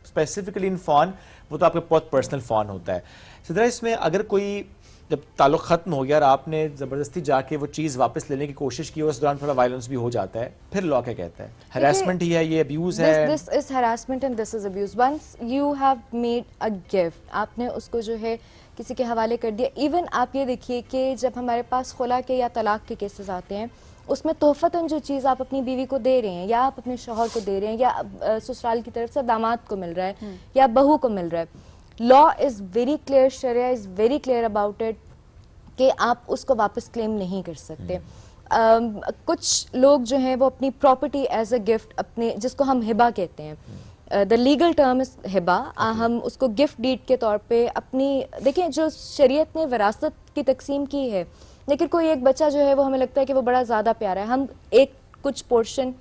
स्पेसिफिकली इन फ़ोन, वो तो आपका बहुत पर्सनल फ़ोन होता है। सिद्रा, इसमें अगर कोई जब ताल्लुक ख़त्म हो गया और आपने ज़बरदस्ती जाके वो चीज़ वापस लेने की कोशिश की और उस दौरान थोड़ा वायलेंस भी हो जाता है, फिर लॉ क्या कहता है? हरासमेंट ही है, ये अब्यूज़ है? This is harassment and this is abuse. Once you have made a gift, आपने उसको जो है किसी के हवाले कर दिया। इवन आप ये देखिए कि जब हमारे पास खुला के या तलाक के केसेस आते हैं, उसमें तोहफतन जो चीज़ आप अपनी बीवी को दे रहे हैं या आप अपने शौहर को दे रहे हैं या ससुराल की तरफ से दामाद को मिल रहा है या बहू को मिल रहा है, law is very clear, sharia is very clear about it कि आप उसको वापस क्लेम नहीं कर सकते। कुछ लोग जो हैं वो अपनी प्रॉपर्टी एज अ गिफ्ट, अपने जिसको हम हिबा कहते हैं, the legal term is Hiba, हम उसको गिफ्ट डीड के तौर पे अपनी, देखिए जो शरीयत ने विरासत की तकसीम की है, लेकिन कोई एक बच्चा जो है वो हमें लगता है कि वो बड़ा ज़्यादा प्यारा है, हम एक कुछ पोर्शन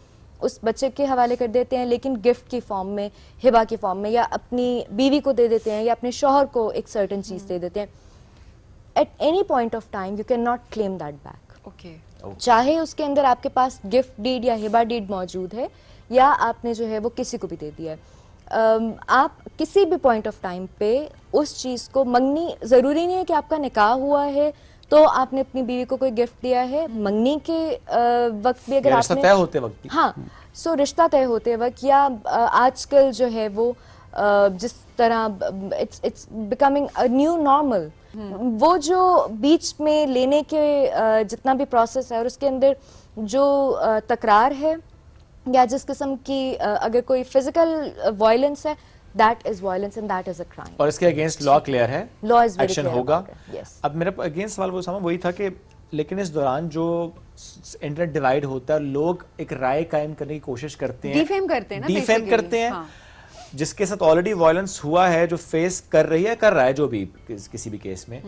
उस बच्चे के हवाले कर देते हैं, लेकिन गिफ्ट की फॉर्म में, हिबा की फॉर्म में, या अपनी बीवी को दे देते हैं या अपने शौहर को एक सर्टन चीज़ दे देते हैं। At any point of time you cannot claim that back. Okay. चाहे उसके अंदर आपके पास गिफ्ट डीड या हिबा डीड मौजूद है या आपने जो है वो किसी को भी दे दिया है, आप किसी भी पॉइंट ऑफ टाइम पे उस चीज़ को, मंगनी ज़रूरी नहीं है कि आपका निकाह हुआ है तो आपने अपनी बीवी को कोई गिफ्ट दिया है, मंगनी के वक्त भी अगर आपने तय होते वक्त, हाँ, सो रिश्ता तय होते वक्त या आजकल जो है वो जिस तरह it's becoming a new normal, वो जो बीच में लेने के जितना भी प्रोसेस है और उसके अंदर जो तकरार है या जिस किस्म की अगर कोई फिजिकल वायलेंस है, that is violence and that is a crime. और इसके अगेंस्ट लॉ क्लियर है, law is very action clear होगा। यस। अब मेरा अगेंस्ट सवाल वो समझ वही था कि लेकिन इस दौरान जो इंटरनेट डिवाइड होता है, लोग एक राय कायम करने की कोशिश करते हैं, डिफेम करते हैं ना, डिफेम करते हैं, हाँ। जिसके साथ ऑलरेडी वायलेंस हुआ है, जो फेस कर रही है, कर रहा है, जो भी किसी भी केस में,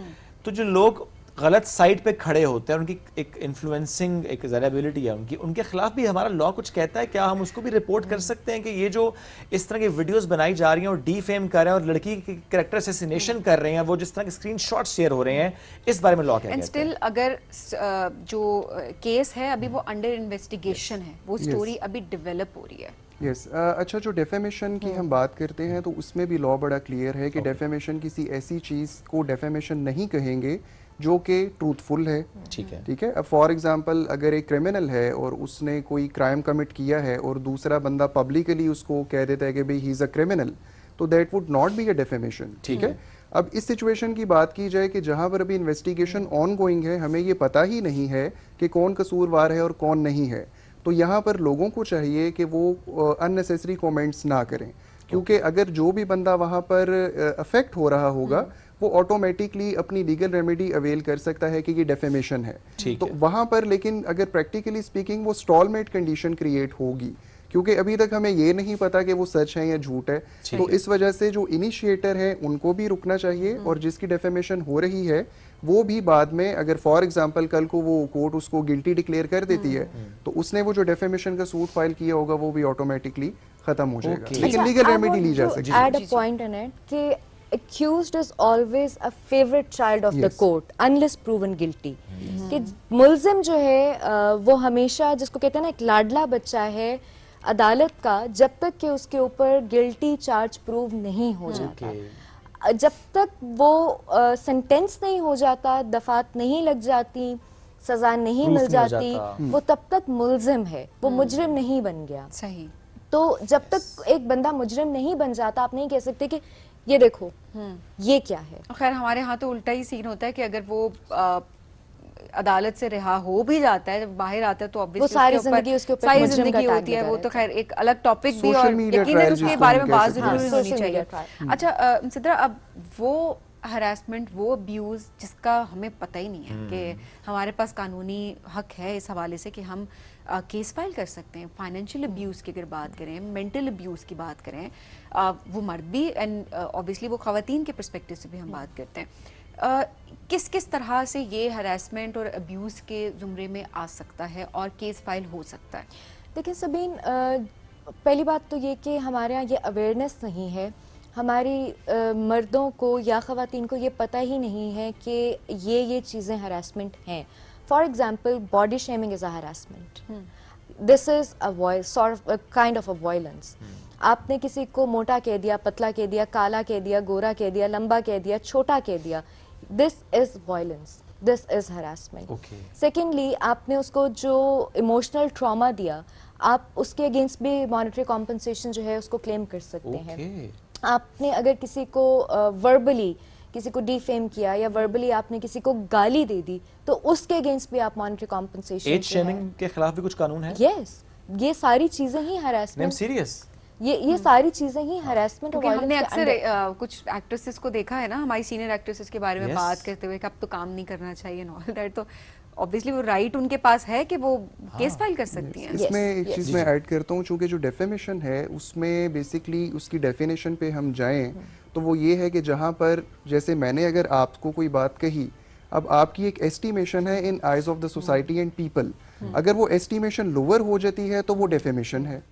तो जो लोग गलत साइड पे खड़े होते हैं, उनकी एक इन्फ्लुएंसिंग एक ज़रा एबिलिटी है उनकी, उनके खिलाफ भी हमारा लॉ कुछ कहता है? क्या हम उसको भी रिपोर्ट कर सकते हैं कि ये जो इस तरह की वीडियोस बनाई जा रही हैं और डीफेम कर रहे हैं और लड़की की कैरेक्टर असैसिनेशन कर रहे हैं, वो जिस तरह के स्क्रीनशॉट शेयर हो रहे हैं, इस बारे में लॉ क्या एंड कहता है? स्टिल अगर जो केस है अभी वो अंडर इन्वेस्टिगेशन है, वो स्टोरी अभी डेवलप हो रही है। यस अच्छा, जो डेफेमेशन की हम बात करते हैं तो उसमें भी लॉ बड़ा क्लियर है कि डेफेमेशन किसी ऐसी चीज़ को डेफेमेशन नहीं कहेंगे जो कि ट्रूथफुल है। ठीक है, ठीक है। अब फॉर एग्जांपल अगर एक क्रिमिनल है और उसने कोई क्राइम कमिट किया है और दूसरा बंदा पब्लिकली उसको कह देता है कि भाई ही इज़ अ क्रिमिनल, तो that would not be a defamation. ठीक है। अब इस सिचुएशन की बात की जाए कि जहां पर अभी इन्वेस्टिगेशन ऑन गोइंग है, हमें ये पता ही नहीं है कि कौन कसूरवार है और कौन नहीं है, तो यहाँ पर लोगों को चाहिए कि वो अननेसेसरी कमेंट्स ना करें, क्योंकि अगर जो भी बंदा वहाँ पर अफेक्ट हो रहा होगा वो ऑटोमेटिकली अपनी लीगल रेमेडी अवेल कर सकता है कि ये डेफेमेशन है। तो वहाँ पर लेकिन अगर प्रैक्टिकली स्पीकिंग वो स्टॉलमेट कंडीशन क्रिएट होगी, क्योंकि अभी तक हमें ये नहीं पता कि वो सच है या झूठ है। तो इस वजह से जो इनिशिएटर है उनको भी रुकना चाहिए, और जिसकी डेफेमेशन हो रही है वो भी बाद में अगर फॉर एग्जांपल कल को वो कोर्ट उसको गिल्टी डिक्लेयर कर देती है तो उसने वो जो डेफेमेशन का सूट फाइल किया होगा वो भी ऑटोमेटिकली खत्म हो जाएगा। लेकिन लीगल रेमेडी ली जा सकती है। Add a point in it कि accused is always a favorite child of the court unless proven guilty। कि मुल्जिम जो है वो हमेशा, जिसको कहते हैं ना, एक लाडला बच्चा है अदालत का, जब तक कि उसके ऊपर गिल्टी चार्ज प्रूव नहीं हो जाता, जब तक वो सेंटेंस नहीं हो जाता, दफात नहीं लग जाती, सजा नहीं मिल जाती, वो तब तक मुल्जिम है, वो मुजरिम नहीं बन गया। सही। तो जब तक एक बंदा मुजरिम नहीं बन जाता, आप नहीं कह सकते कि ये देखो ये क्या है। खैर हमारे यहाँ तो उल्टा ही सीन होता है कि अगर वो अदालत से रिहा हो भी जाता है, जब बाहर आता है तो ऑब्वियसली सारी जिंदगी उसके ऊपर सारी जिंदगी होती है, वो तो खैर एक अलग टॉपिक भी, और यकीनन उसके बारे में बात जरूर होनी चाहिए। अच्छा सिद्रा, अब वो हरासमेंट, वो अब्यूज जिसका हमें पता ही नहीं है कि हमारे पास कानूनी हक है इस हवाले से कि हम केस फाइल कर सकते हैं। फाइनेंशियल अब्यूज़ की अगर बात करें, मेंटल अब्यूज़ की बात करें, वो मर्द भी एंड ऑब्वियसली वो ख़वातीन के पर्सपेक्टिव से भी हम बात करते हैं, किस किस तरह से ये हरासमेंट और अब्यूज़ के ज़ुमरे में आ सकता है और केस फाइल हो सकता है? देखिए सबीन, पहली बात तो ये कि हमारे यहाँ ये अवेयरनेस नहीं है, हमारी मर्दों को या ख़वातीन को ये पता ही नहीं है कि ये चीज़ें हरासमेंट हैं। For example, body shaming is a harassment. This is a kind of a violence. आपने किसी को मोटा कह दिया, पतला कह दिया, काला कह दिया, गोरा कह दिया, लंबा कह दिया, छोटा कह दिया, this is violence. This is harassment. Secondly, आपने उसको जो emotional trauma दिया, आप उसके अगेंस्ट भी monetary compensation जो है उसको क्लेम कर सकते हैं। आपने अगर किसी को verbally किसी को डिफेम किया या वर्बली आपने किसी को गाली दे दी, तो उसके अगेंस्ट भी आप मॉनेटरी कॉम्पनसेशन। एज शेमिंग के खिलाफ भी कुछ कानून है? यस, ये सारी चीजें ही हरासमेंट। सीरियस? ये सारी चीजें ही हरासमेंट और वायलेंस। हमने अक्सर कुछ एक्ट्रेसेस को देखा है ना, हमारी सीनियर एक्ट्रेसेस के बारे में बात करते हुए कि अब तो काम नहीं करना चाहिए एंड ऑल दैट, तो ऑब्वियसली वो राइट उनके पास है कि वो केस फाइल कर सकती हैं। इसमें एक चीज़ मैं ऐड करता हूँ, चूँकि जो डेफेमेशन है उसमें बेसिकली उसकी डेफिनेशन पे हम जाएं तो वो ये है कि जहाँ पर जैसे मैंने अगर आपको कोई बात कही, अब आपकी एक एस्टिमेशन है इन eyes of the society and people, अगर वो एस्टिमेशन लोअर हो जाती है तो वो डेफेमेशन है।